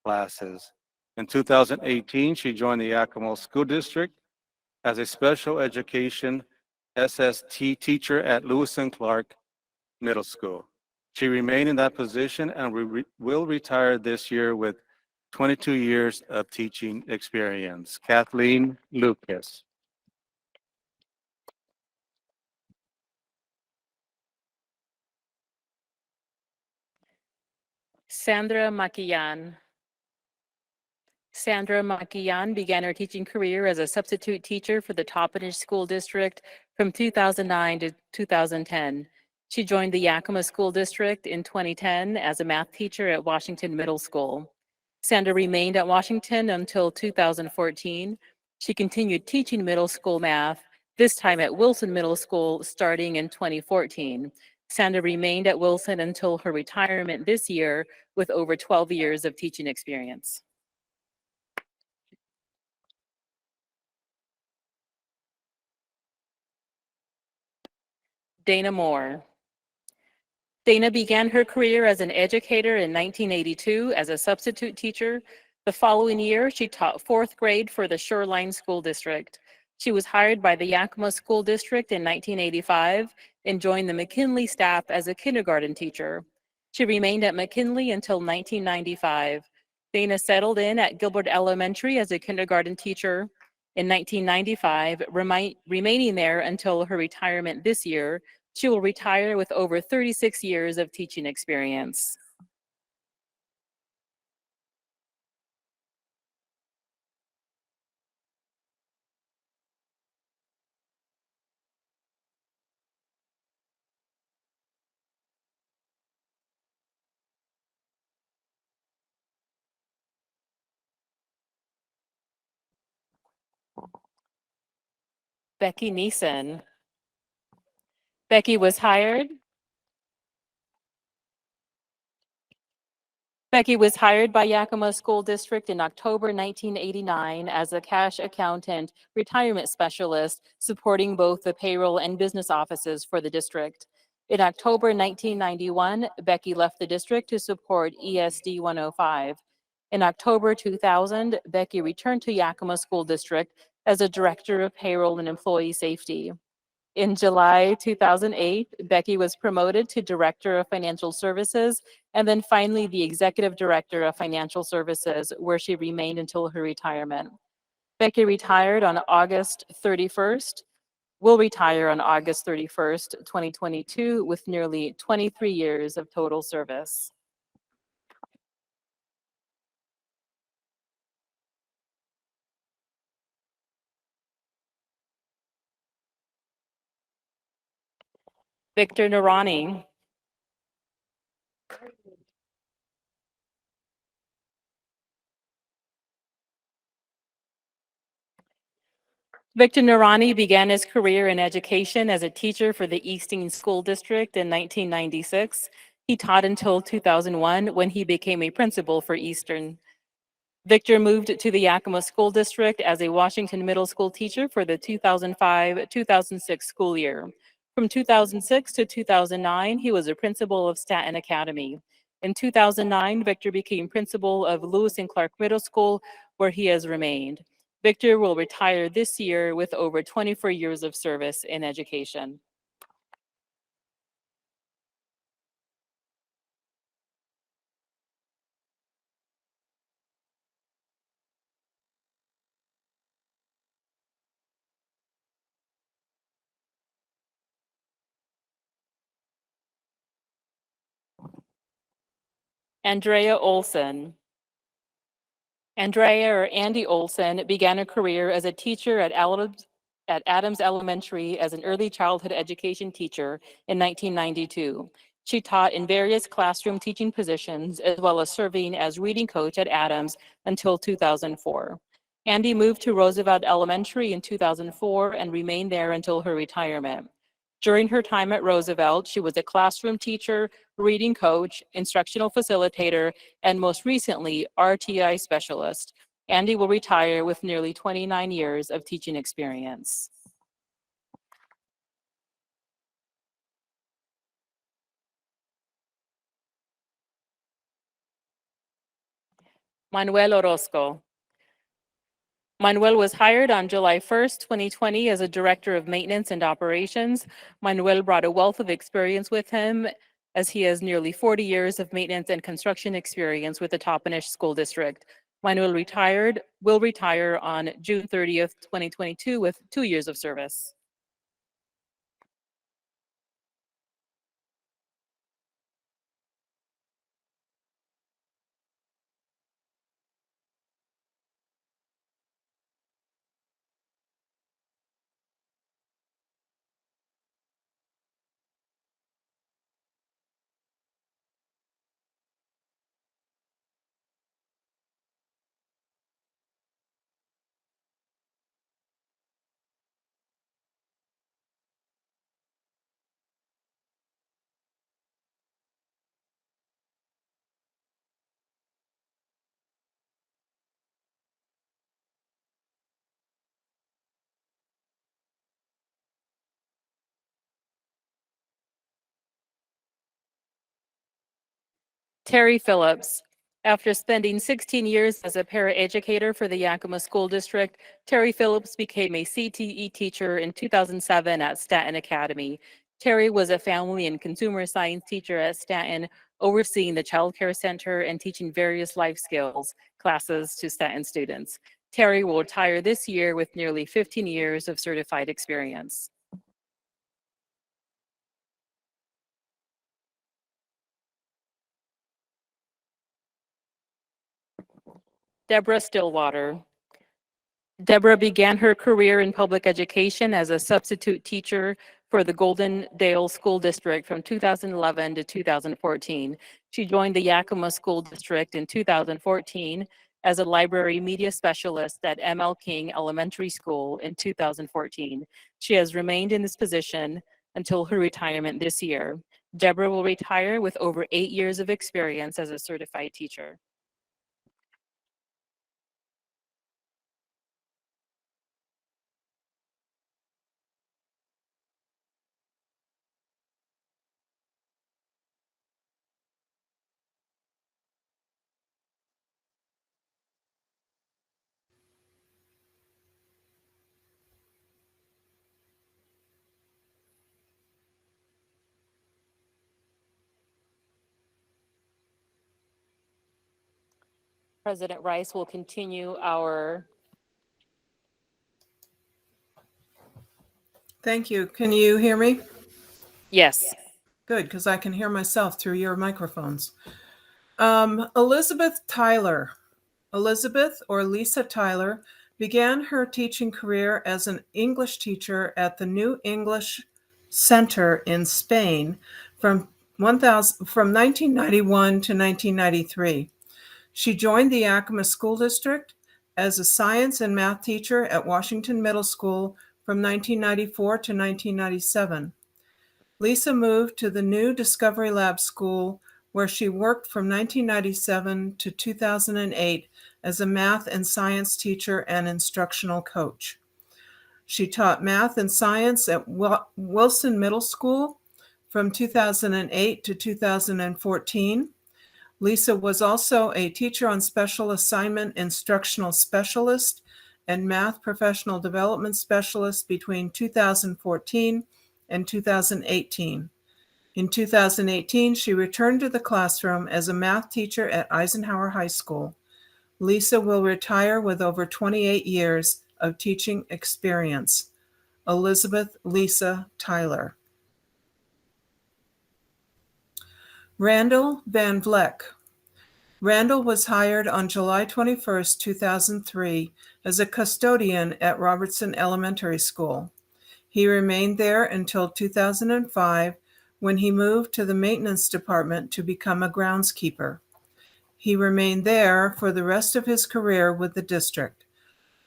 classes. In 2018, she joined the Yakima School District as a special education SST teacher at Lewis and Clark Middle School. She remained in that position and will retire this year with 22 years of teaching experience. Kathleen Lucas. Sandra Maquillan. Sandra Maquillan began her teaching career as a substitute teacher for the Toppenish School District from 2009 to 2010. She joined the Yakima School District in 2010 as a math teacher at Washington Middle School. Sandra remained at Washington until 2014. She continued teaching middle school math, this time at Wilson Middle School, starting in 2014. Sandra remained at Wilson until her retirement this year with over 12 years of teaching experience. Dana Moore. Dana began her career as an educator in 1982 as a substitute teacher. The following year, she taught fourth grade for the Shoreline School District. She was hired by the Yakima School District in 1985 and joined the McKinley staff as a kindergarten teacher. She remained at McKinley until 1995. Dana settled in at Gilbert Elementary as a kindergarten teacher in 1995, remaining there until her retirement this year. She will retire with over 36 years of teaching experience. Becky Neeson. Becky was hired by Yakima School District in October 1989 as a cash accountant retirement specialist, supporting both the payroll and business offices for the district. In October 1991, Becky left the district to support YSD 105. In October 2000, Becky returned to Yakima School District as a director of payroll and employee safety. In July 2008, Becky was promoted to Director of Financial Services and then finally the Executive Director of Financial Services, where she remained until her retirement. Becky retired on August 31st, will retire on August 31st, 2022, with nearly 23 years of total service. Victor Narani. Victor Narani began his career in education as a teacher for the Easting School District in 1996. He taught until 2001 when he became a principal for Eastern. Victor moved to the Yakima School District as a Washington Middle School teacher for the 2005-2006 school year. From 2006 to 2009, he was a principal of Staten Academy. In 2009, Victor became principal of Lewis and Clark Middle School, where he has remained. Victor will retire this year with over 24 years of service in education. Andrea Olson. Andrea, or Andy Olson, began a career as a teacher at Adams Elementary as an early childhood education teacher in 1992. She taught in various classroom teaching positions, as well as serving as reading coach at Adams until 2004. Andy moved to Roosevelt Elementary in 2004 and remained there until her retirement. During her time at Roosevelt, she was a classroom teacher, reading coach, instructional facilitator, and most recently, RTI specialist. Andy will retire with nearly 29 years of teaching experience. Manuel Orozco. Manuel was hired on July 1st, 2020 as a Director of Maintenance and Operations. Manuel brought a wealth of experience with him as he has nearly 40 years of maintenance and construction experience with the Toppenish School District. Manuel will retire on June 30th, 2022 with 2 years of service. Terry Phillips. After spending 16 years as a paraeducator for the Yakima School District, Terry Phillips became a CTE teacher in 2007 at Stanton Academy. Terry was a family and consumer science teacher at Stanton, overseeing the child care center and teaching various life skills classes to Stanton students. Terry will retire this year with nearly 15 years of certified experience. Deborah Stillwater. Deborah began her career in public education as a substitute teacher for the Golden Dale School District from 2011 to 2014. She joined the Yakima School District in 2014 as a library media specialist at ML King Elementary School in 2014. She has remained in this position until her retirement this year. Deborah will retire with over 8 years of experience as a certified teacher. President Rice will continue our Thank you. Can you hear me? yes. Good, because I can hear myself through your microphones. Elizabeth Tyler. Elizabeth, or Lisa Tyler, began her teaching career as an English teacher at the New English Center in Spain from 1991 to 1993. She joined the Yakima School District as a science and math teacher at Washington Middle School from 1994 to 1997. Lisa moved to the new Discovery Lab School, where she worked from 1997 to 2008 as a math and science teacher and instructional coach. She taught math and science at Wilson Middle School from 2008 to 2014. Lisa was also a teacher on special assignment instructional specialist and math professional development specialist between 2014 and 2018. In 2018, she returned to the classroom as a math teacher at Eisenhower High School. Lisa will retire with over 28 years of teaching experience. Elizabeth Lisa Tyler. Randall Van Vleck. Randall was hired on July 21, 2003, as a custodian at Robertson Elementary School. He remained there until 2005, when he moved to the maintenance department to become a groundskeeper. He remained there for the rest of his career with the district.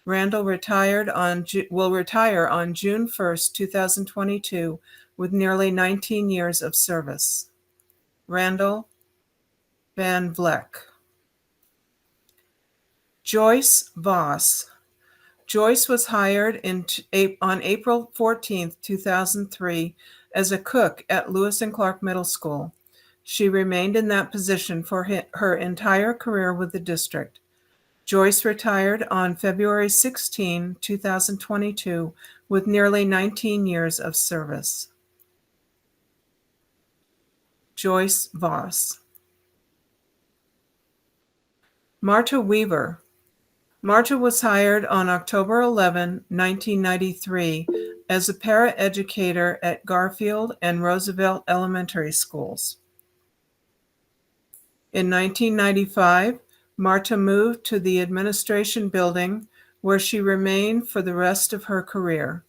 Randall will retire on June 1, 2022, with nearly 19 years of service. Randall Van Vleck. Joyce Voss. Joyce was hired on April 14, 2003, as a cook at Lewis and Clark Middle School. She remained in that position for her entire career with the district. Joyce retired on February 16, 2022, with nearly 19 years of service. Joyce Voss. Marta Weaver. Marta was hired on October 11, 1993, as a paraeducator at Garfield and Roosevelt Elementary Schools. In 1995, Marta moved to the administration building, where she remained for the rest of her career.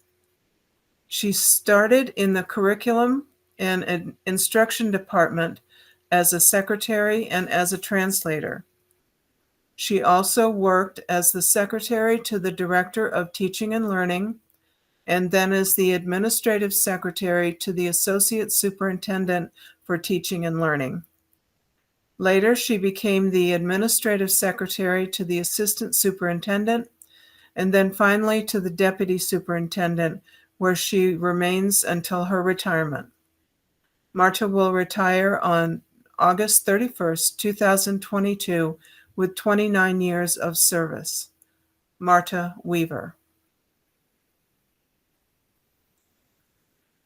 She started in the curriculum and instruction department as a secretary and as a translator. She also worked as the secretary to the Director of Teaching and Learning, and then as the administrative secretary to the Associate Superintendent for Teaching and Learning. Later, she became the administrative secretary to the Assistant Superintendent, and then finally to the Deputy Superintendent, where she remains until her retirement. Marta will retire on August 31st, 2022, with 29 years of service. Marta Weaver.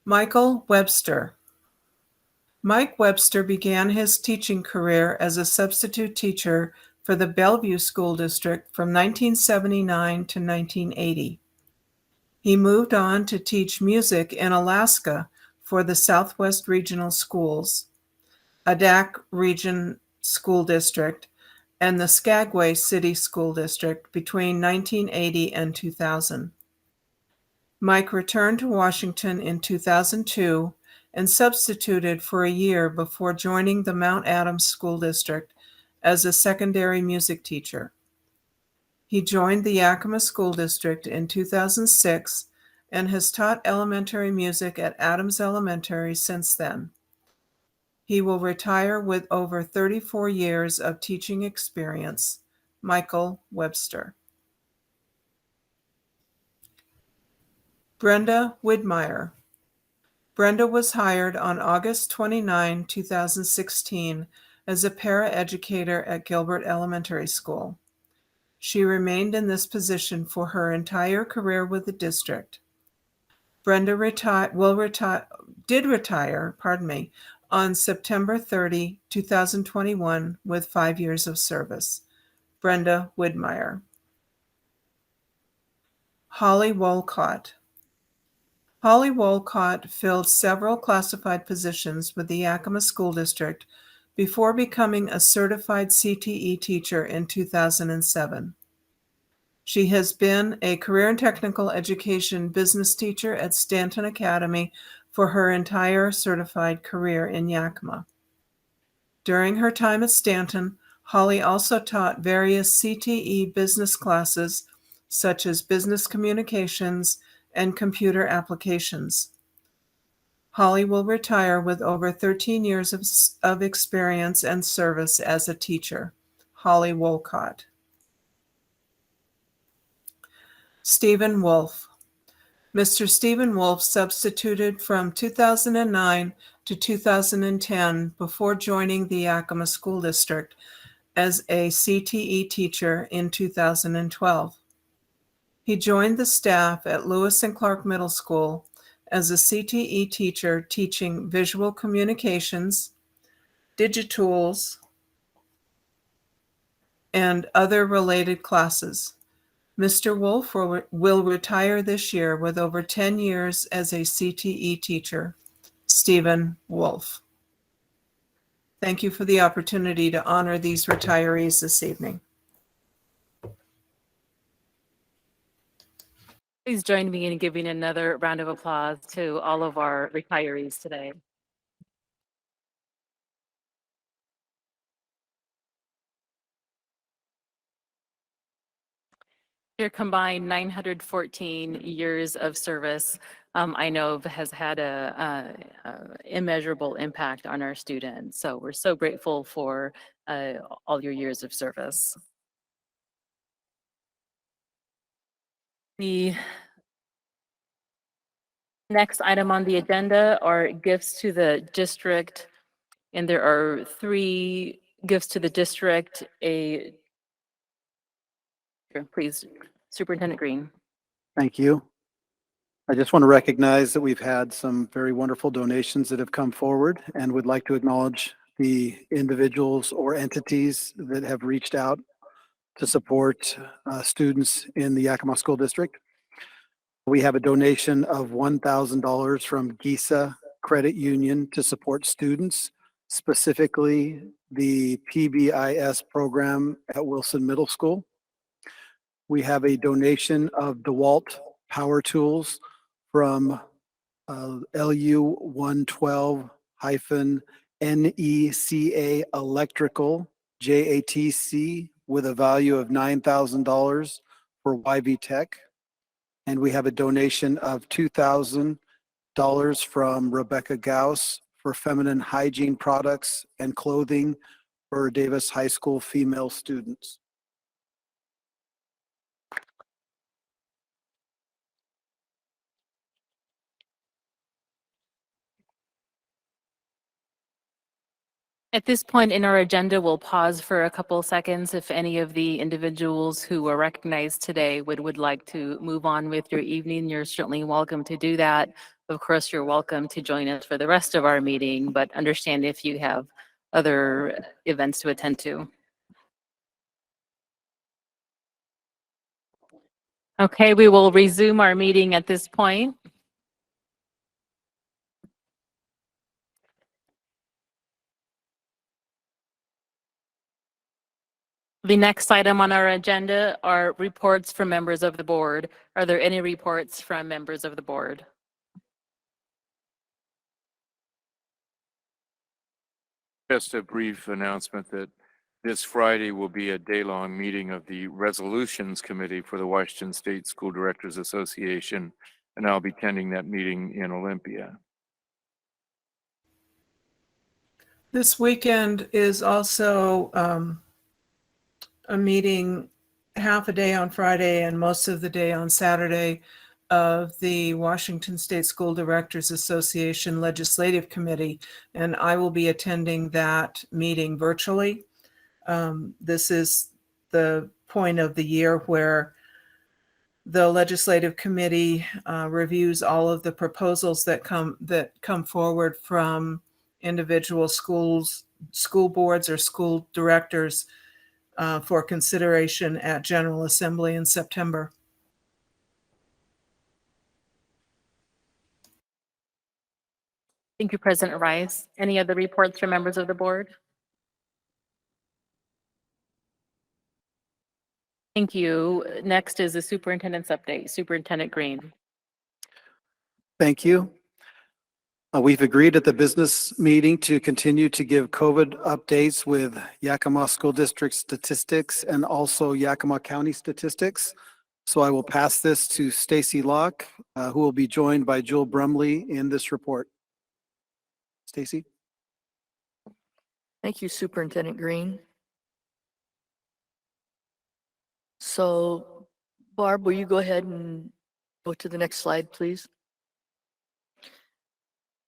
Michael Webster. Mike Webster began his teaching career as a substitute teacher for the Bellevue School District from 1979 to 1980. He moved on to teach music in Alaska for the Southwest Regional Schools, Adak Region School District, and the Skagway City School District between 1980 and 2000. Mike returned to Washington in 2002 and substituted for a year before joining the Mount Adams School District as a secondary music teacher. He joined the Yakima School District in 2006 and has taught elementary music at Adams Elementary since then. He will retire with over 34 years of teaching experience. Michael Webster. Brenda Widmeyer. Brenda was hired on August 29, 2016, as a paraeducator at Gilbert Elementary School. She remained in this position for her entire career with the district. Brenda did retire on September 30, 2021, with 5 years of service. Brenda Widmeyer. Holly Wolcott. Holly Wolcott filled several classified positions with the Yakima School District before becoming a certified CTE teacher in 2007. She has been a career and technical education business teacher at Stanton Academy for her entire certified career in Yakima. During her time at Stanton, Holly also taught various CTE business classes such as business communications and computer applications. Holly will retire with over 13 years of experience and service as a teacher. Holly Wolcott. Stephen Wolf. Mr. Stephen Wolf substituted from 2009 to 2010 before joining the Yakima School District as a CTE teacher in 2012. He joined the staff at Lewis and Clark Middle School as a CTE teacher teaching visual communications, digitools, and other related classes. Mr. Wolf will retire this year with over 10 years as a CTE teacher. Stephen Wolf. Thank you for the opportunity to honor these retirees this evening. Please join me in giving another round of applause to all of our retirees today. Your combined 914 years of service, I know has had a immeasurable impact on our students. So we're so grateful for all your years of service. The next item on the agenda are gifts to the district, and there are 3 gifts to the district, a Please, Superintendent Green. Thank you. I just want to recognize that we've had some very wonderful donations that have come forward and would like to acknowledge the individuals or entities that have reached out to support students in the Yakima School District. We have a donation of $1,000 from GISA Credit Union to support students, specifically the PBIS program at Wilson Middle School. We have a donation of DeWalt Power Tools from LU 112-NECA Electrical JATC with a value of $9,000 for YV Tech. And we have a donation of $2,000 from Rebecca Gauss for feminine hygiene products and clothing for Davis High School female students. At this point in our agenda, we'll pause for a couple seconds. If any of the individuals who were recognized today would like to move on with your evening, you're certainly welcome to do that. Of course, you're welcome to join us for the rest of our meeting, but understand if you have other events to attend to. Okay, we will resume our meeting at this point. The next item on our agenda are reports from members of the board. Are there any reports from members of the board? Just a brief announcement that this Friday will be a day-long meeting of the Resolutions Committee for the Washington State School Directors Association, and I'll be attending that meeting in Olympia. This weekend is also a meeting half a day on Friday and most of the day on Saturday of the Washington State School Directors Association Legislative Committee, and I will be attending that meeting virtually. This is the point of the year where the Legislative Committee reviews all of the proposals that come forward from individual schools, school boards, or school directors for consideration at General Assembly in September. Thank you, President Rice. Any other reports from members of the board? Thank you. Next is the superintendent's update. Superintendent Green. Thank you. We've agreed at the business meeting to continue to give COVID updates with Yakima School District statistics and also Yakima County statistics. So I will pass this to Stacy Locke, who will be joined by Jill Brumley in this report. Stacy? Thank you, Superintendent Green. So, Barb, will you go ahead and go to the next slide, please?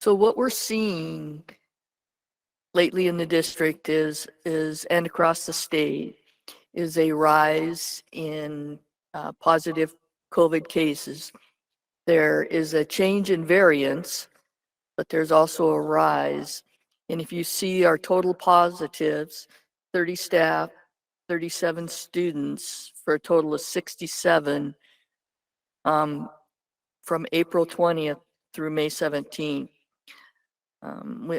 So what we're seeing lately in the district is and across the state is a rise in positive COVID cases. There is a change in variants, but there's also a rise. And if you see our total positives, 30 staff, 37 students for a total of 67 from April 20th through May 17th.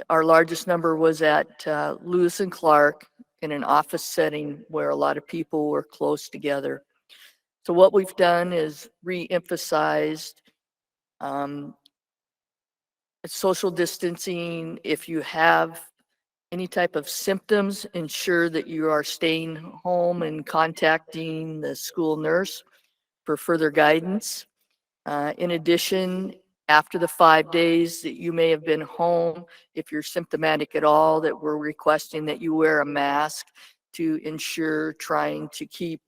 Our largest number was at Lewis and Clark in an office setting where a lot of people were close together. So what we've done is re-emphasized social distancing. If you have any type of symptoms, ensure that you are staying home and contacting the school nurse for further guidance. In addition, after the 5 days that you may have been home, if you're symptomatic at all, that we're requesting that you wear a mask to ensure trying to keep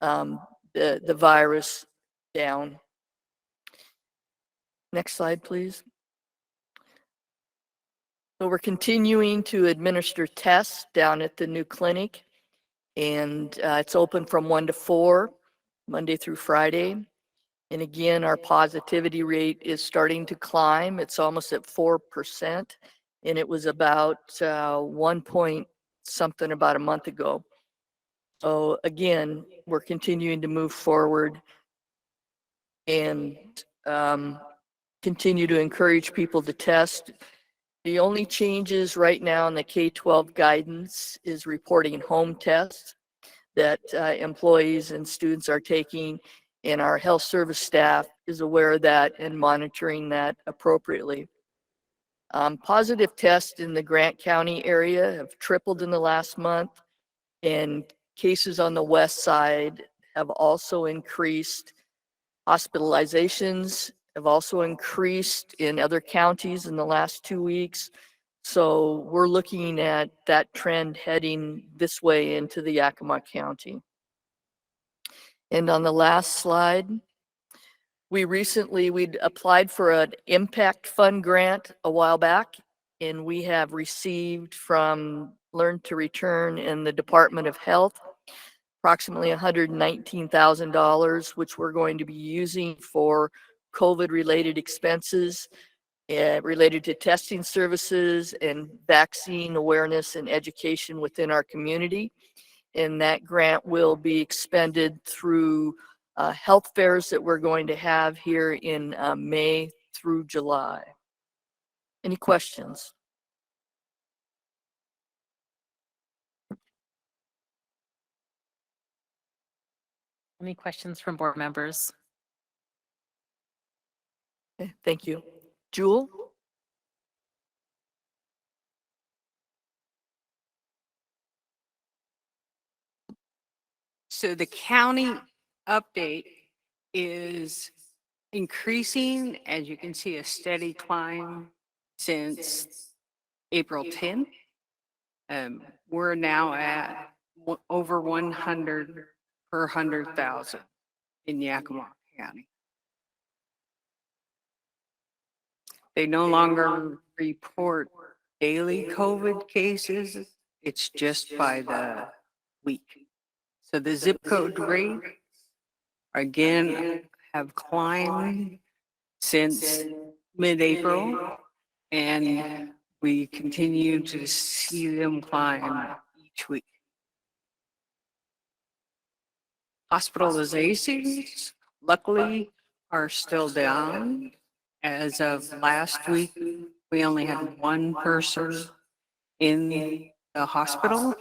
the virus down. Next slide, please. So we're continuing to administer tests down at the new clinic, and it's open from 1 to 4. Monday through Friday. And again, our positivity rate is starting to climb. It's almost at 4%, and it was about 1 point something about a month ago. So again, we're continuing to move forward and continue to encourage people to test. The only changes right now in the K-12 guidance is reporting home tests that employees and students are taking, and our health service staff is aware of that and monitoring that appropriately. Positive tests in the Grant County area have tripled in the last month, and cases on the west side have also increased. Hospitalizations have also increased in other counties in the last 2 weeks. So we're looking at that trend heading this way into the Yakima County. And on the last slide, we'd applied for an impact fund grant a while back, and we have received from Learn to Return and the Department of Health approximately $119,000, which we're going to be using for COVID-related expenses related to testing services and vaccine awareness and education within our community. And that grant will be expended through health fairs that we're going to have here in May through July. Any questions? Any questions from board members? Okay, thank you. Jewel? So the county update is increasing, as you can see, a steady climb since April 10th. We're now at over 100 per 100,000 in Yakima County. They no longer report daily COVID cases. It's just by the week. So the zip code rate, again, have climbed since mid-April, and we continue to see them climb each week. Hospitalizations, luckily, are still down. As of last week, we only had one person in the hospital,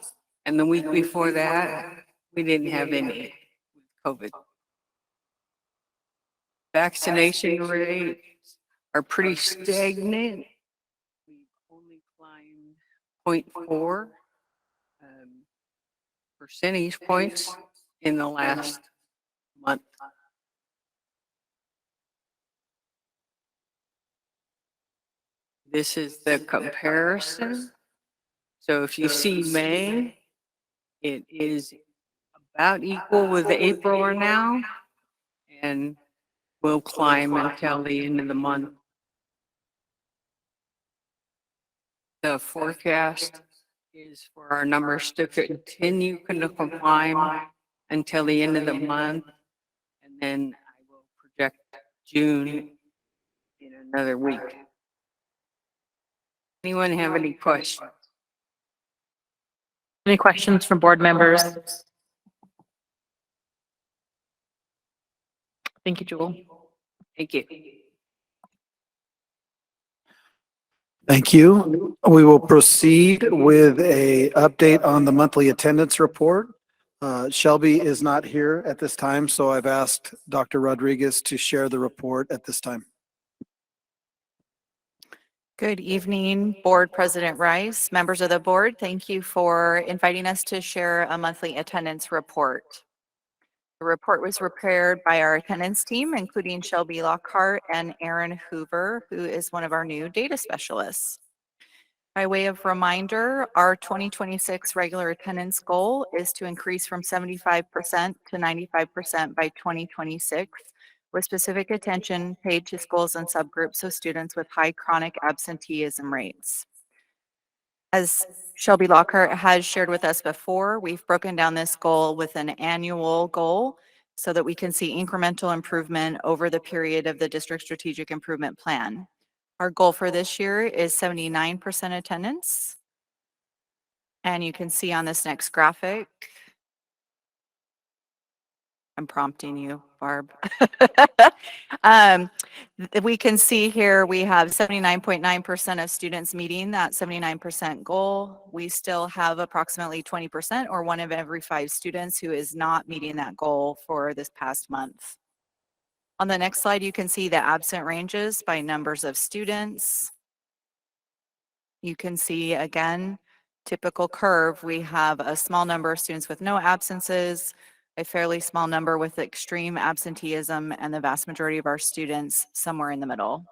and the week before that, we didn't have any COVID. Vaccination rates are pretty stagnant. We've only climbed 0.4 percentage points in the last month. This is the comparison. So if you see May, it is about equal with April now, and will climb until the end of the month. The forecast is for our numbers to continue to climb until the end of the month, and then I will project June in another week. Anyone have any questions? Any questions from board members? Thank you, Jewel. Thank you. Thank you. We will proceed with a update on the monthly attendance report. Shelby is not here at this time, so I've asked Dr. Rodriguez to share the report at this time. Good evening, Board President Rice, members of the board. Thank you for inviting us to share a monthly attendance report. The report was prepared by our attendance team, including Shelby Lockhart and Aaron Hoover, who is one of our new data specialists. By way of reminder, our 2026 regular attendance goal is to increase from 75% to 95% by 2026, with specific attention paid to schools and subgroups of students with high chronic absenteeism rates. As Shelby Lockhart has shared with us before, we've broken down this goal with an annual goal so that we can see incremental improvement over the period of the district strategic improvement plan. Our goal for this year is 79% attendance. And you can see on this next graphic, I'm prompting you, Barb. We can see here we have 79.9% of students meeting that 79% goal. We still have approximately 20% or 1 of every 5 students who is not meeting that goal for this past month. On the next slide, you can see the absent ranges by numbers of students. You can see again, typical curve. We have a small number of students with no absences, a fairly small number with extreme absenteeism, and the vast majority of our students somewhere in the middle.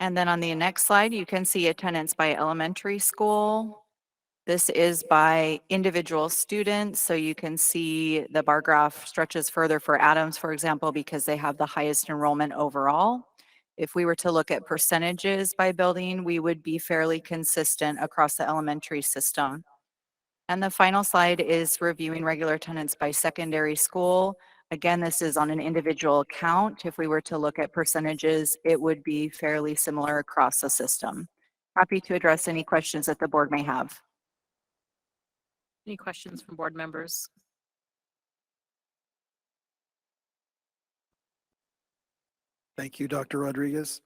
And then on the next slide, you can see attendance by elementary school. This is by individual students. So you can see the bar graph stretches further for Adams, for example, because they have the highest enrollment overall. If we were to look at percentages by building, we would be fairly consistent across the elementary system. And the final slide is reviewing regular attendance by secondary school. Again, this is on an individual account. If we were to look at percentages, it would be fairly similar across the system. Happy to address any questions that the board may have. Any questions from board members? Thank you, Dr. Rodriguez.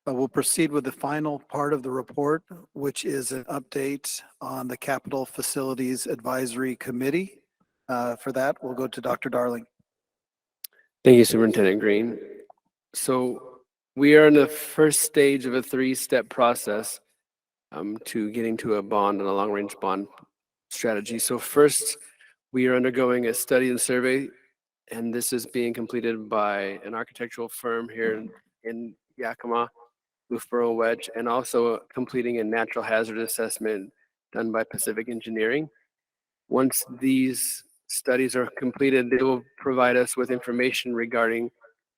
We'll proceed with the final part of the report, which is an update on the Capital Facilities Advisory Committee. For that, we'll go to Dr. Darling. Thank you, Superintendent Green. So we are in the first stage of a 3-step process to getting to a bond and a long-range bond strategy. So first, we are undergoing a study and survey, and this is being completed by an architectural firm here in Yakima, Boothboro Wedge, and also completing a natural hazard assessment done by Pacific Engineering. Once these studies are completed, they will provide us with information regarding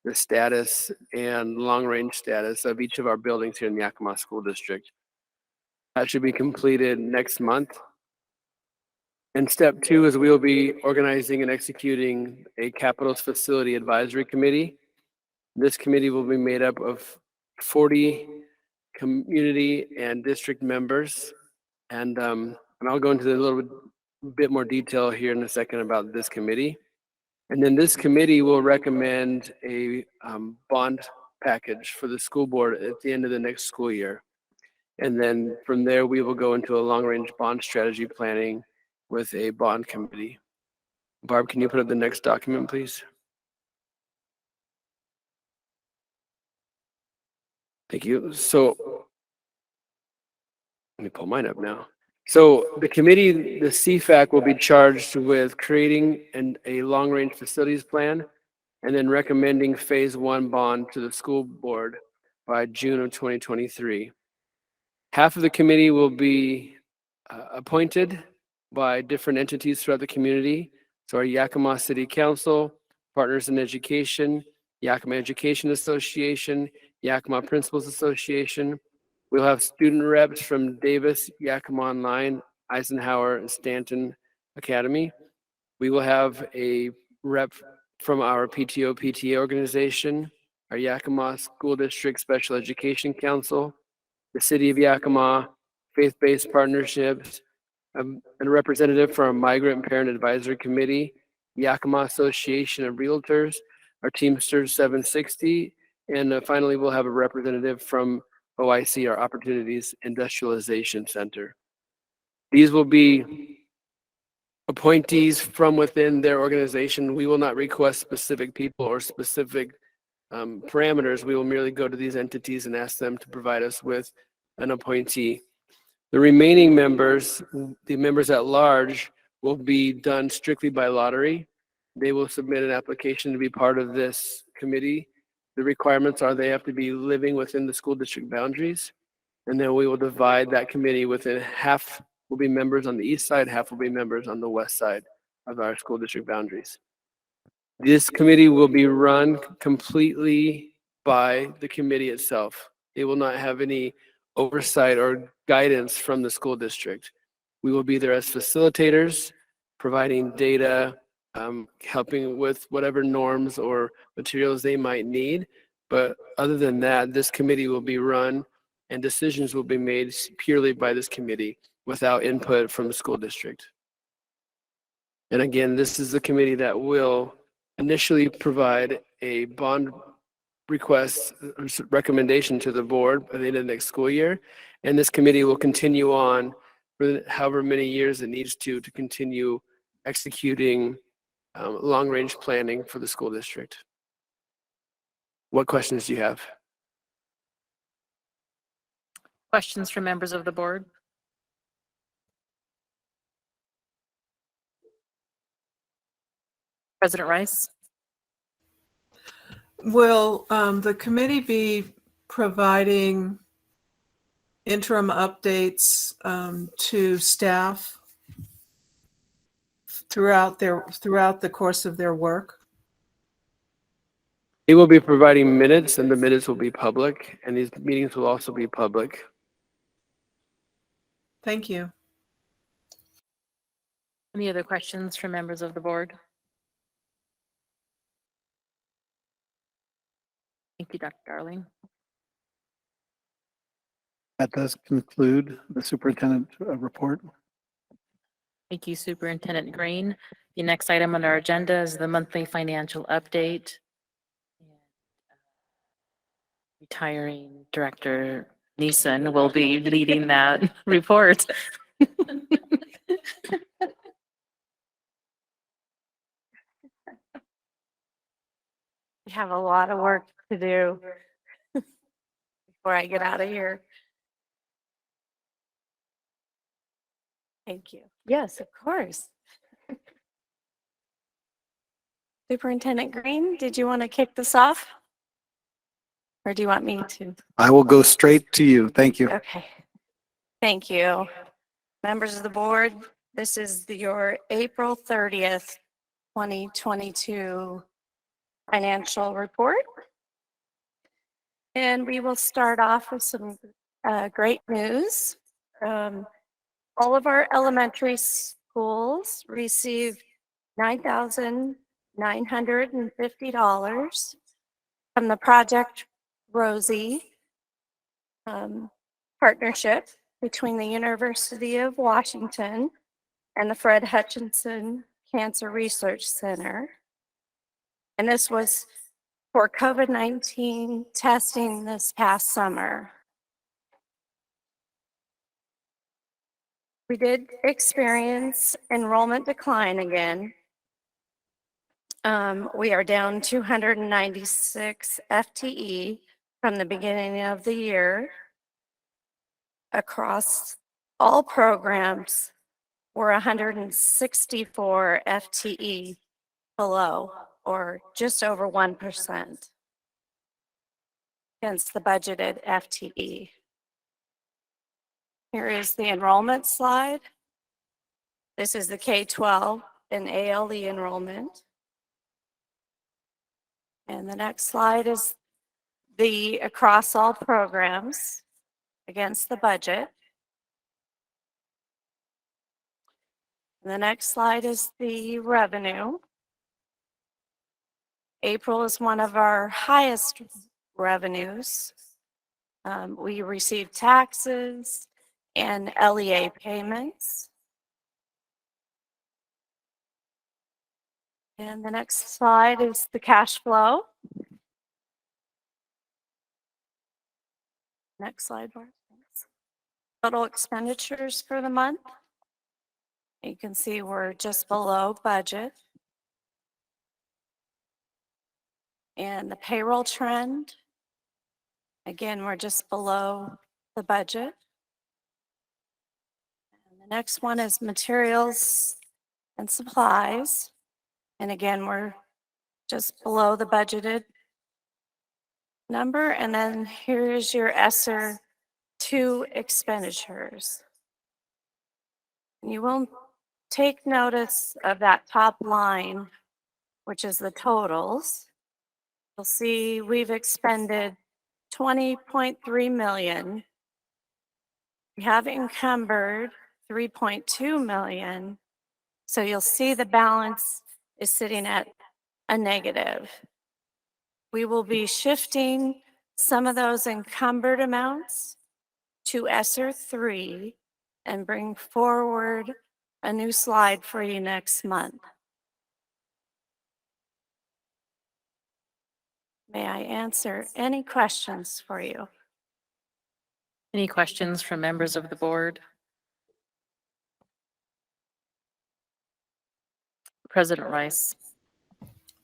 the status and long-range status of each of our buildings here in the Yakima School District. That should be completed next month. And step 2 is we will be organizing and executing a Capital Facility Advisory Committee. This committee will be made up of 40 community and district members. And I'll go into a little bit more detail here in a second about this committee. And then this committee will recommend a bond package for the school board at the end of the next school year. And then from there, we will go into a long-range bond strategy planning with a bond committee. Barb, can you put up the next document, please? Thank you. So let me pull mine up now. So the committee, the CFAC, will be charged with creating a long-range facilities plan and then recommending phase 1 bond to the school board by June of 2023. Half of the committee will be appointed by different entities throughout the community. So our Yakima City Council, Partners in Education, Yakima Education Association, Yakima Principals Association. We'll have student reps from Davis, Yakima Online, Eisenhower, and Stanton Academy. We will have a rep from our PTA organization, our Yakima School District Special Education Council, the City of Yakima, Faith-Based Partnerships, and a representative from our Migrant Parent Advisory Committee, Yakima Association of Realtors, our Teamsters 760, and finally, we'll have a representative from OIC, our Opportunities Industrialization Center. These will be appointees from within their organization. We will not request specific people or specific parameters. We will merely go to these entities and ask them to provide us with an appointee. The remaining members, the members at large, will be done strictly by lottery. They will submit an application to be part of this committee. The requirements are they have to be living within the school district boundaries. And then we will divide that committee within half will be members on the east side, half will be members on the west side of our school district boundaries. This committee will be run completely by the committee itself. It will not have any oversight or guidance from the school district. We will be there as facilitators, providing data helping with whatever norms or materials they might need. But other than that, this committee will be run and decisions will be made purely by this committee without input from the school district. And again, this is the committee that will initially provide a bond request recommendation to the board by the end of the next school year. And this committee will continue on for however many years it needs to continue executing long-range planning for the school district. What questions do you have? Questions from members of the board? President Rice? Will the committee be providing interim updates to staff throughout the course of their work? He will be providing minutes and the minutes will be public and these meetings will also be public. Thank you. Any other questions from members of the board? Thank you, Dr. Darling. That does conclude the superintendent report. Thank you, Superintendent Green. The next item on our agenda is the monthly financial update. Retiring Director Neeson will be leading that report. We have a lot of work to do before I get out of here. Thank you. Yes, of course. Superintendent Green, did you want to kick this off? Or do you want me to? I will go straight to you. Thank you. Okay. Thank you. Members of the board, this is your April 30th, 2022 financial report. And we will start off with some great news. All of our elementary schools received $9,950 from the Project Rosie partnership between the University of Washington and the Fred Hutchinson Cancer Research Center. And this was for COVID-19 testing this past summer. We did experience enrollment decline again. We are down 296 FTE from the beginning of the year. Across all programs, we're 164 FTE below, or just over 1% against the budgeted FTE. Here is the enrollment slide. This is the K-12 and ALE enrollment. And the next slide is the across all programs against the budget. And the next slide is the revenue. April is one of our highest revenues. We received taxes and LEA payments. And the next slide is the cash flow. Next slide, Barb. Thanks. Total expenditures for the month. You can see we're just below budget. And the payroll trend, again, we're just below the budget. And the next one is materials and supplies. And again, we're just below the budgeted number. And then here's your ESSER 2 expenditures. You will take notice of that top line, which is the totals. You'll see we've expended $20.3 million. We have encumbered $3.2 million. So you'll see the balance is sitting at a negative. We will be shifting some of those encumbered amounts to ESSER 3 and bring forward a new slide for you next month. May I answer any questions for you? Any questions from members of the board? President Rice.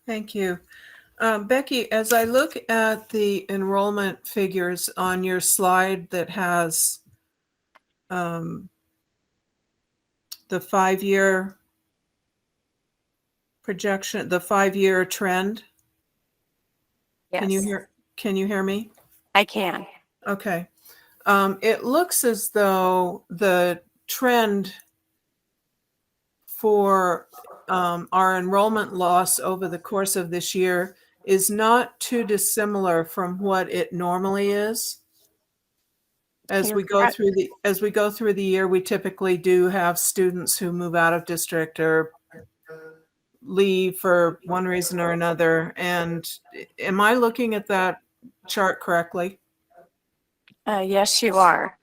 Thank you. Becky, as I look at the enrollment figures on your slide that has the 5-year projection, the 5-year trend, can you hear me? I can. Okay. It looks as though the trend for our enrollment loss over the course of this year is not too dissimilar from what it normally is. As You're we go correct. through the year, we typically do have students who move out of district or leave for one reason or another. And am I looking at that chart correctly? Yes, you are.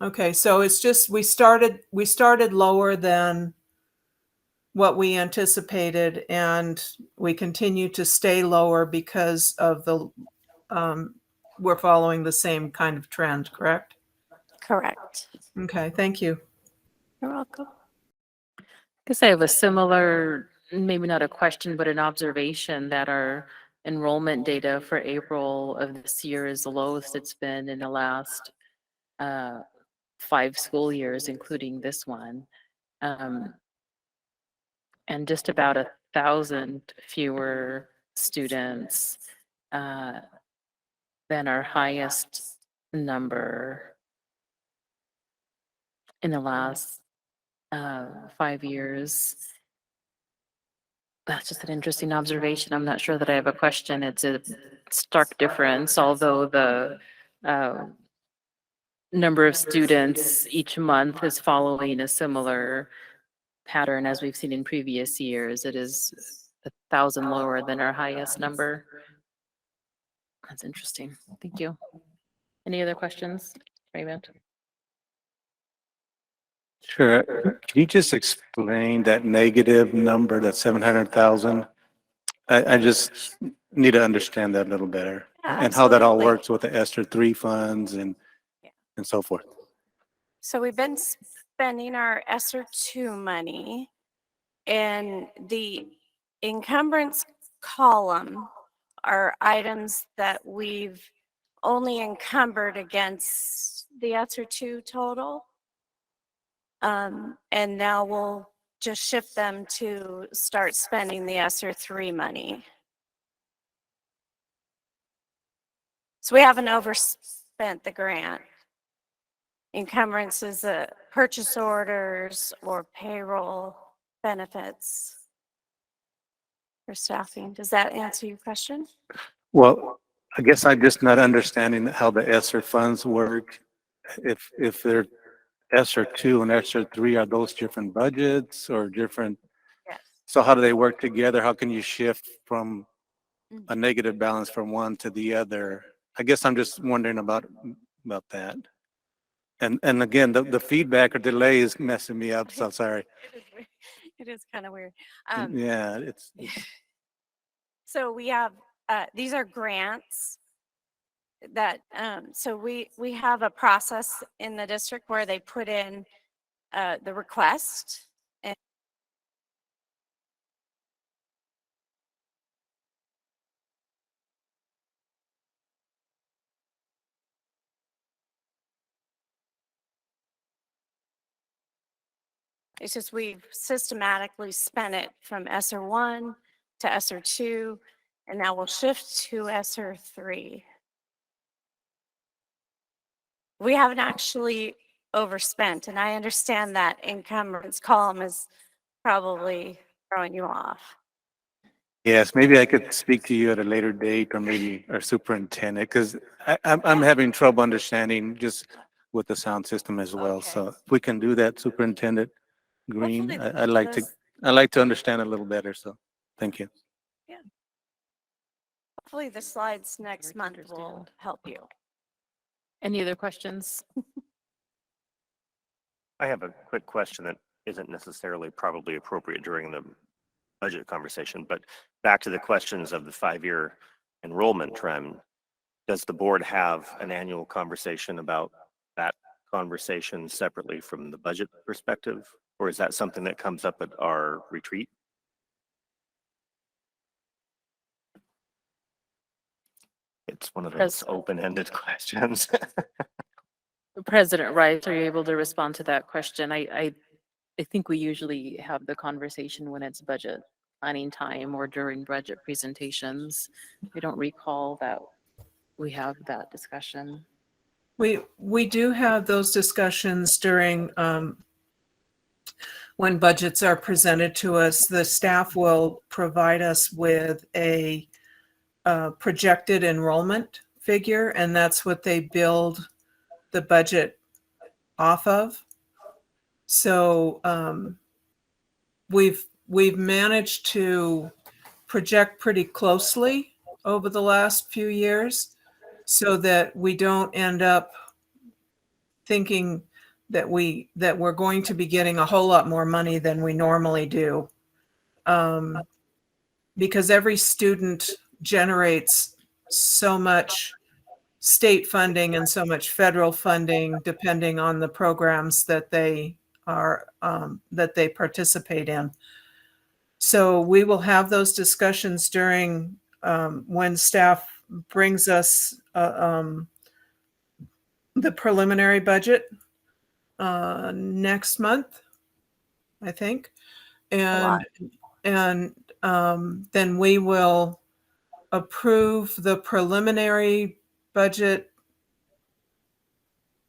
Okay, so it's just we started lower than what we anticipated, and we continue to stay lower because of the we're following the same kind of trend, correct? Correct. Okay, thank you. You're welcome. Guess I have a similar, maybe not a question, but an observation that our enrollment data for April of this year is the lowest it's been in the last 5 school years, including this one. And just about 1,000 fewer students than our highest number in the last 5 years. That's just an interesting observation. I'm not sure that I have a question. It's a stark difference, although the number of students each month is following a similar pattern as we've seen in previous years. It is 1,000 lower than our highest number. That's interesting. Thank you. Any other questions, Raymond? Sure. Can you just explain that negative number, that 700,000? I just need to understand that a little better Yeah, and how that all absolutely. works with the ESSER 3 funds and so forth. So we've been spending our ESSER 2 money, and the encumbrance column are items that we've only encumbered against the ESSER 2 total. And now we'll just shift them to start spending the ESSER 3 money. So we haven't overspent the grant. Encumbrances, purchase orders or payroll benefits for staffing. Does that answer your question? Well, I guess I'm just not understanding how the ESSER funds work. If they're ESSER 2 and ESSER 3, are those different budgets or different? Yes. So how do they work together? How can you shift from a negative balance from one to the other? I guess I'm just wondering about that. And again, the feedback or delay is messing me up, so sorry. It is weird. It is kind of weird. Yeah, it's So we have, these are grants that, so we have a process in the district where they put in the request. And it's just we've systematically spent it from ESSER 1 to ESSER 2, and now we'll shift to ESSER 3. We haven't actually overspent, and I understand that encumbrance column is probably throwing you off. yes, maybe I could speak to you at a later date or maybe our superintendent, because I'm having trouble understanding just with the sound system as well. Okay. So if we can do that, Superintendent Green, Hopefully I'd like to I like to understand it a little better, so thank you. Hopefully the slides next month will understand. help you. Any other questions? I have a quick question that isn't necessarily probably appropriate during the budget conversation, but back to the questions of the 5-year enrollment trend. Does the board have an annual conversation about that conversation separately from the budget perspective? Or is that something that comes up at our retreat? It's one of those Yes. open-ended questions. President Rice, are you able to respond to that question? I think we usually have the conversation when it's budget planning time or during budget presentations. I don't recall that we have that discussion. We do have those discussions during, when budgets are presented to us. The staff will provide us with a projected enrollment figure, and that's what they build the budget off of. So we've managed to project pretty closely over the last few years so that we don't end up thinking that we're going to be getting a whole lot more money than we normally do. Because every student generates so much state funding and so much federal funding depending on the programs that they are that they participate in. So we will have those discussions during when staff brings us the preliminary budget next month, I think, and then we will approve the preliminary budget,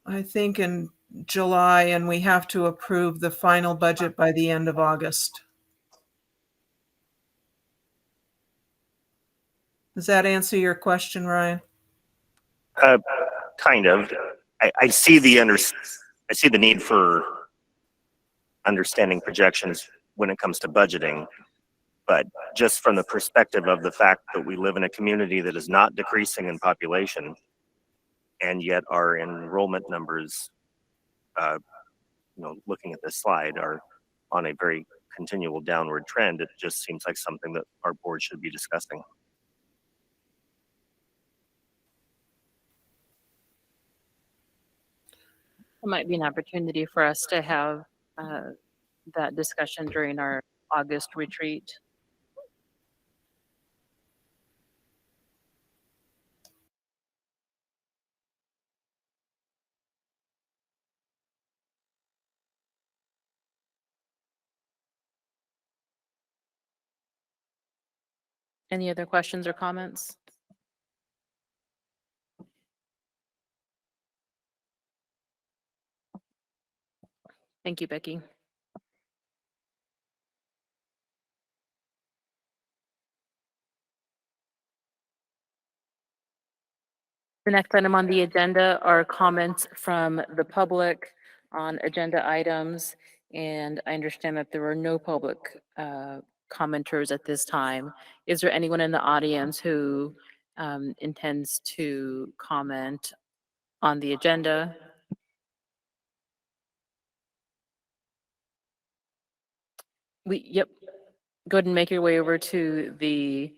I think, in July, and we have to approve the final budget by the end of August. Does that answer your question, Ryan? Kind of. I see I see the need for understanding projections when it comes to budgeting, but just from the perspective of the fact that we live in a community that is not decreasing in population, and yet our enrollment numbers, looking at this slide, are on a very continual downward trend. It just seems like something that our board should be discussing. It might be an opportunity for us to have that discussion during our August retreat. Any other questions or comments? Thank you, Becky. The next item on the agenda are comments from the public on agenda items. And I understand that there are no public commenters at this time. Is there anyone in the audience who intends to comment on the agenda? Yep. Go ahead and make your way over to the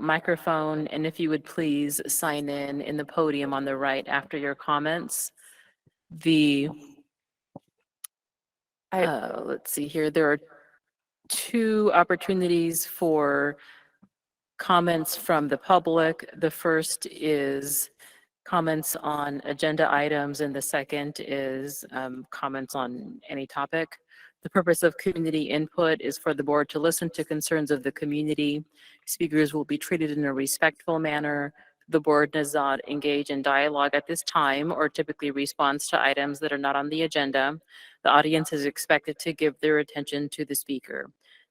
microphone, and if you would please sign in the podium on the right after your comments. Let's see here. There are 2 opportunities for comments from the public. The first is comments on agenda items, and the second is comments on any topic. The purpose of community input is for the board to listen to concerns of the community. Speakers will be treated in a respectful manner. The board does not engage in dialogue at this time or typically responds to items that are not on the agenda. The audience is expected to give their attention to the speaker.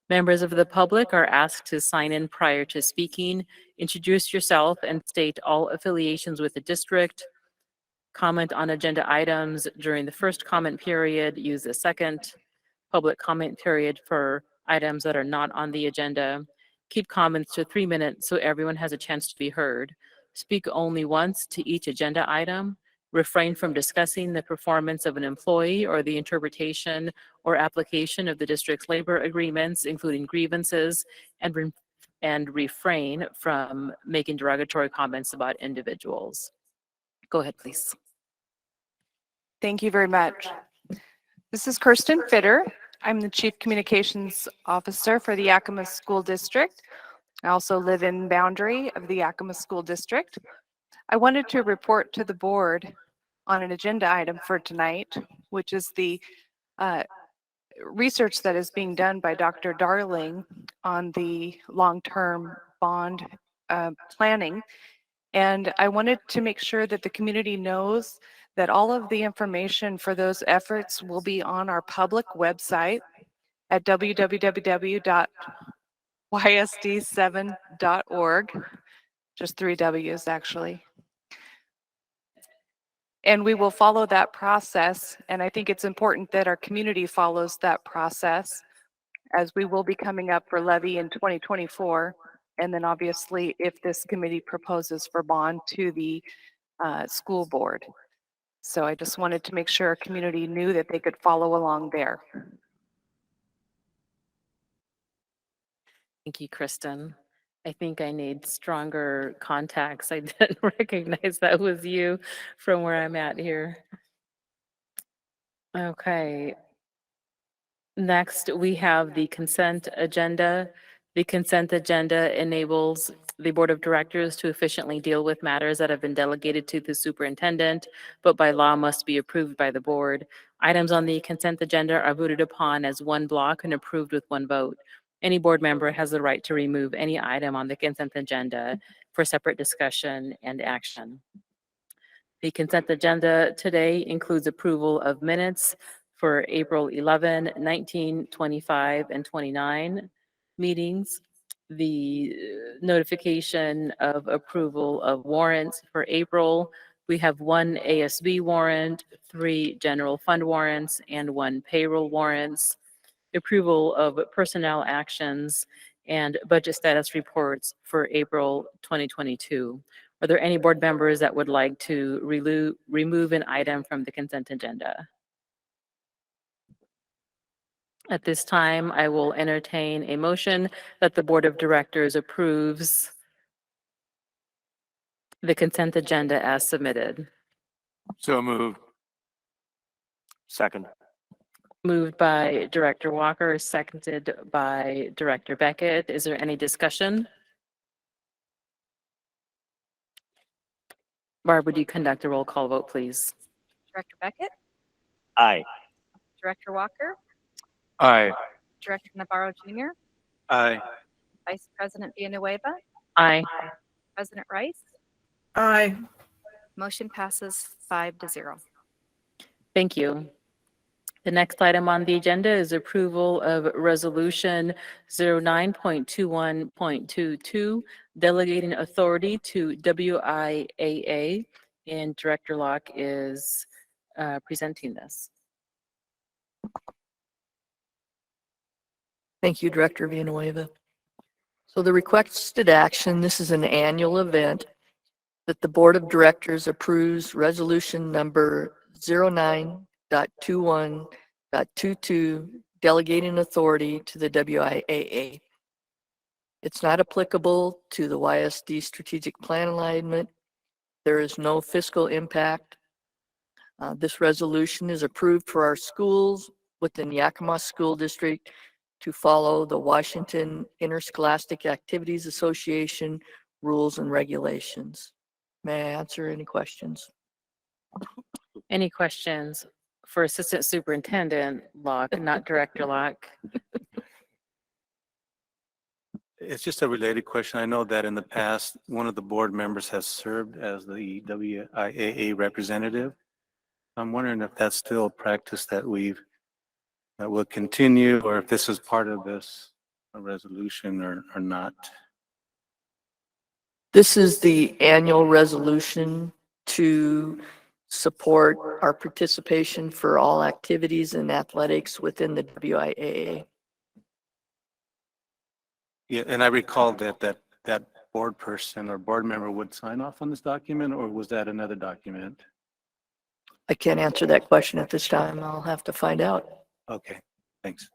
Members of the public are asked to sign in prior to speaking, introduce yourself, and state all affiliations with the district. Comment on agenda items during the first comment period, use the second. public comment period for items that are not on the agenda. Keep comments to 3 minutes so everyone has a chance to be heard. Speak only once to each agenda item. Refrain from discussing the performance of an employee or the interpretation or application of the district's labor agreements, including grievances, and refrain from making derogatory comments about individuals. Go ahead, please. Thank you very much. This is Kirsten Fitter. I'm the Chief Communications Officer for the Yakima School District. I also live in boundary of the Yakima School District. I wanted to report to the board on an agenda item for tonight, which is the research that is being done by Dr. Darling on the long-term bond planning. And I wanted to make sure that the community knows that all of the information for those efforts will be on our public website at www.ysd7.org, just 3 W's actually. And we will follow that process. And I think it's important that our community follows that process, as we will be coming up for levy in 2024. And then obviously, if this committee proposes for bond to the school board. So I just wanted to make sure our community knew that they could follow along there. Thank you, Kristen. I think I need stronger contacts. I didn't recognize that was you from where I'm at here. Okay. Next, we have the consent agenda. The consent agenda enables the Board of Directors to efficiently deal with matters that have been delegated to the superintendent, but by law must be approved by the board. Items on the consent agenda are voted upon as one block and approved with one vote. Any board member has the right to remove any item on the consent agenda for separate discussion and action. The consent agenda today includes approval of minutes for April 11, 19, 25, and 29 meetings. The notification of approval of warrants for April. We have 1 ASB warrant, 3 general fund warrants, and 1 payroll warrants. Approval of personnel actions and budget status reports for April 2022. Are there any board members that would like to remove an item from the consent agenda? At this time, I will entertain a motion that the Board of Directors approves the consent agenda as submitted. So moved. Second. Moved by Director Walker, seconded by Director Beckett. Is there any discussion? Barb, would you conduct a roll call vote, please? Director Beckett, Aye. Director Walker, Aye. Director Navarro Jr., Aye. Vice President Villanueva, Aye. President Rice. Aye. Motion passes 5-0. Thank you. The next item on the agenda is approval of Resolution 09.21.22, delegating authority to WIAA, and Director Locke is presenting this. Thank you, Director Villanueva. So the requested action, this is an annual event that the Board of Directors approves resolution number 09.21.22, delegating authority to the WIAA. It's not applicable to the YSD strategic plan alignment. There is no fiscal impact. This resolution is approved for our schools within Yakima School District to follow the Washington Interscholastic Activities Association rules and regulations. May I answer any questions? Any questions for Assistant Superintendent Locke, not Director Locke? It's just a related question. I know that in the past, one of the board members has served as the WIAA representative. I'm wondering if that's still a practice that will continue, or if this is part of this resolution or not. This is the annual resolution to support our participation for all activities and athletics within the WIAA. Yeah, and I recall that board person or board member would sign off on this document, or was that another document? I can't answer that question at this time. I'll have to find out. Okay, thanks.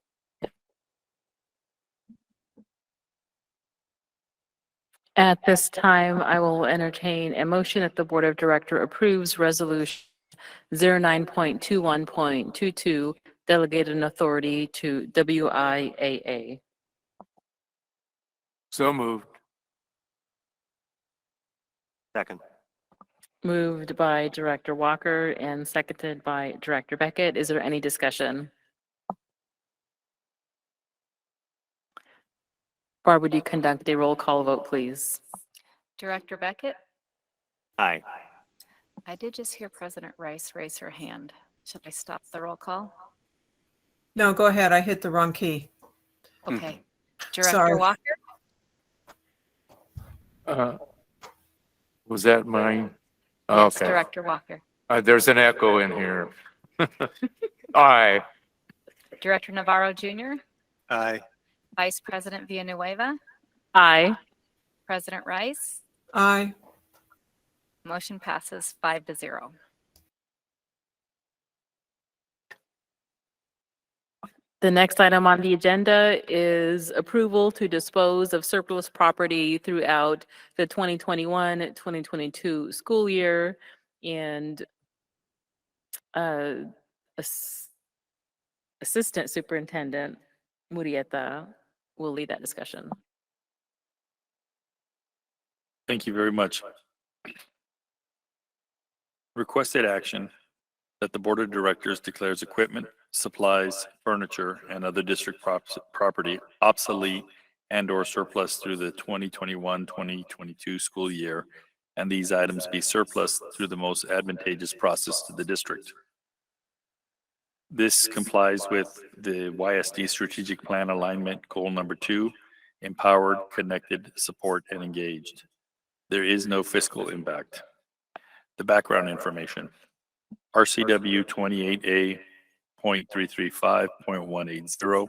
At this time, I will entertain a motion that the Board of Director approves Resolution 09.21.22, delegated authority to WIAA. So moved. Second. Moved by Director Walker and seconded by Director Beckett. Is there any discussion? Barb, would you conduct a roll call vote, please? Director Beckett? Aye. I did just hear President Rice raise her hand. Should I stop the roll call? No, go ahead. I hit the wrong key. Okay. Sorry. Director Walker? Was that mine? Yes, Okay. Director Walker. There's an echo in here. Aye. Director Navarro Jr., Aye. Vice President Villanueva, Aye. President Rice. Aye. Motion passes 5-0. The next item on the agenda is approval to dispose of surplus property throughout the 2021-2022 school year, and Assistant Superintendent Murieta will lead that discussion. Thank you very much. Requested action that the Board of Directors declares equipment, supplies, furniture, and other district property obsolete and/or surplus through the 2021-2022 school year, and these items be surplus through the most advantageous process to the district. This complies with the YSD Strategic Plan Alignment Goal Number 2, Empowered, Connected, Support, and Engaged. There is no fiscal impact. The background information. RCW 28A.335.180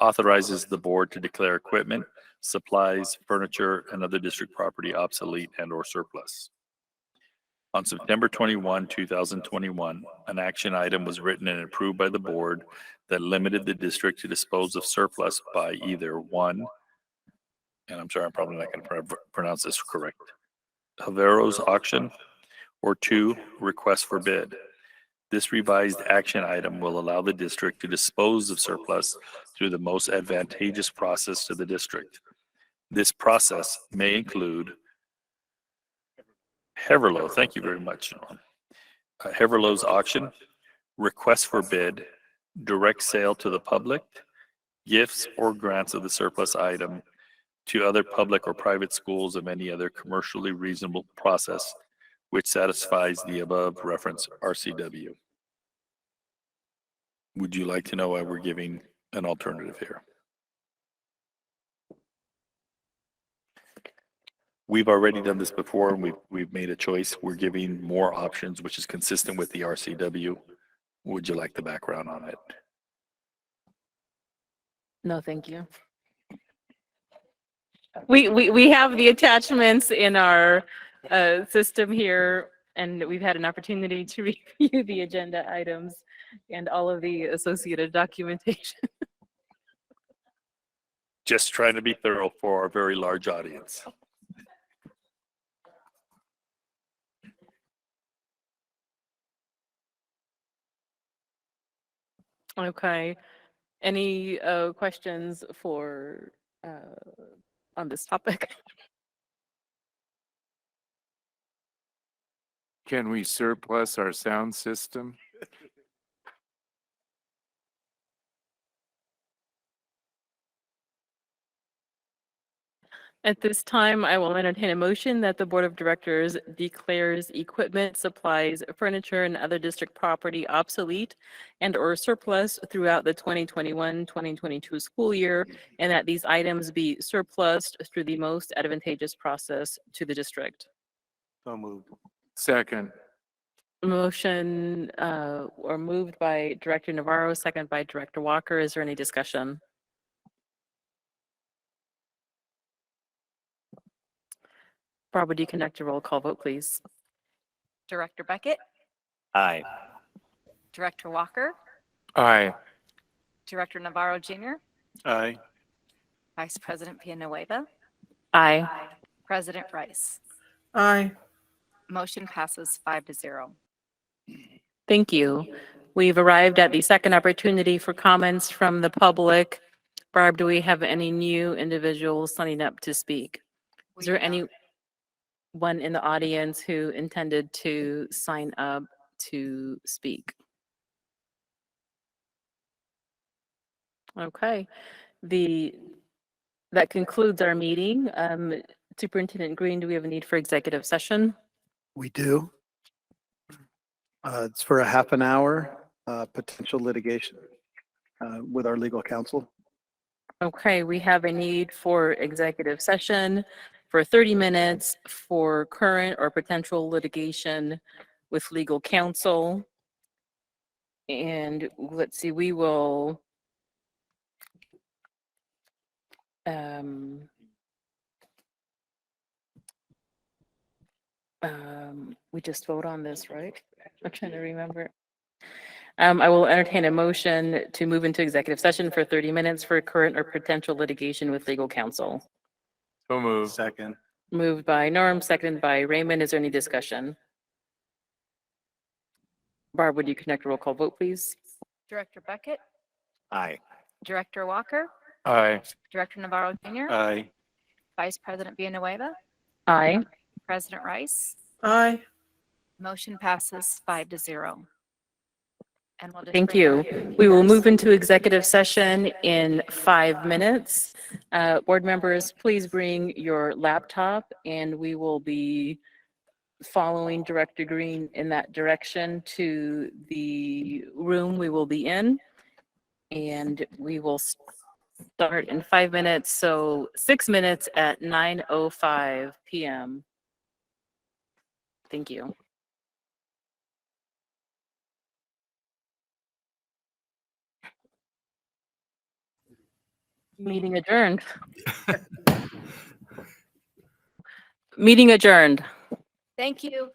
authorizes the board to declare equipment, supplies, furniture, and other district property obsolete and/or surplus. On September 21, 2021, an action item was written and approved by the board that limited the district to dispose of surplus by either one, and I'm sorry, I'm probably not going to pronounce this correct, Havero's auction, or two, request for bid. This revised action item will allow the district to dispose of surplus through the most advantageous process to the district. This process may include Haverlo, thank you very much. Haverlo's auction, request for bid, direct sale to the public, gifts or grants of the surplus item to other public or private schools of any other commercially reasonable process which satisfies the above referenced RCW. Would you like to know why we're giving an alternative here? We've already done this before and we've made a choice. We're giving more options, which is consistent with the RCW. Would you like the background on it? No, thank you. We have the attachments in our system here, and we've had an opportunity to review the agenda items and all of the associated documentation. Just trying to be thorough for our very large audience. Okay. Any questions for on this topic? Can we surplus our sound system? At this time, I will entertain a motion that the Board of Directors declares equipment, supplies, furniture, and other district property obsolete and/or surplus throughout the 2021-2022 school year, and that these items be surplused through the most advantageous process to the district. So moved. Second. Motion or moved by Director Navarro, second by Director Walker. Is there any discussion? Barbara, do you conduct a roll call vote, please? Director Beckett, Aye. Director Walker, Aye. Director Navarro Jr., Aye. Vice President Villanueva, Aye. President Rice. Aye. Motion passes 5-0. Thank you. We've arrived at the second opportunity for comments from the public. Barb, do we have any new individuals signing up to speak? Is there anyone in the audience who intended to sign up to speak? Okay. That concludes our meeting. Superintendent Green, do we have a need for executive session? We do. It's for a half an hour, potential litigation with our legal counsel. Okay, we have a need for executive session for 30 minutes for current or potential litigation with legal counsel. And let's see, we will we just vote on this, right? I'm trying to remember. I will entertain a motion to move into executive session for 30 minutes for current or potential litigation with legal counsel. So moved. Second. Moved by Norm, seconded by Raymond. Is there any discussion? Barb, would you conduct a roll call vote, please? Director Beckett, Aye. Director Walker, Aye. Director Navarro Jr., Aye. Vice President Villanueva, Aye. President Rice. Aye. Motion passes 5-0. And we'll just Thank bring our you. We will move into executive session in 5 minutes. Board members, please bring your laptop and we will be following Director Green in that direction to the room we will be in. And we will start in 5 minutes, so 6 minutes at 9:05 p.m. Thank you. Meeting adjourned. Meeting adjourned. Thank you.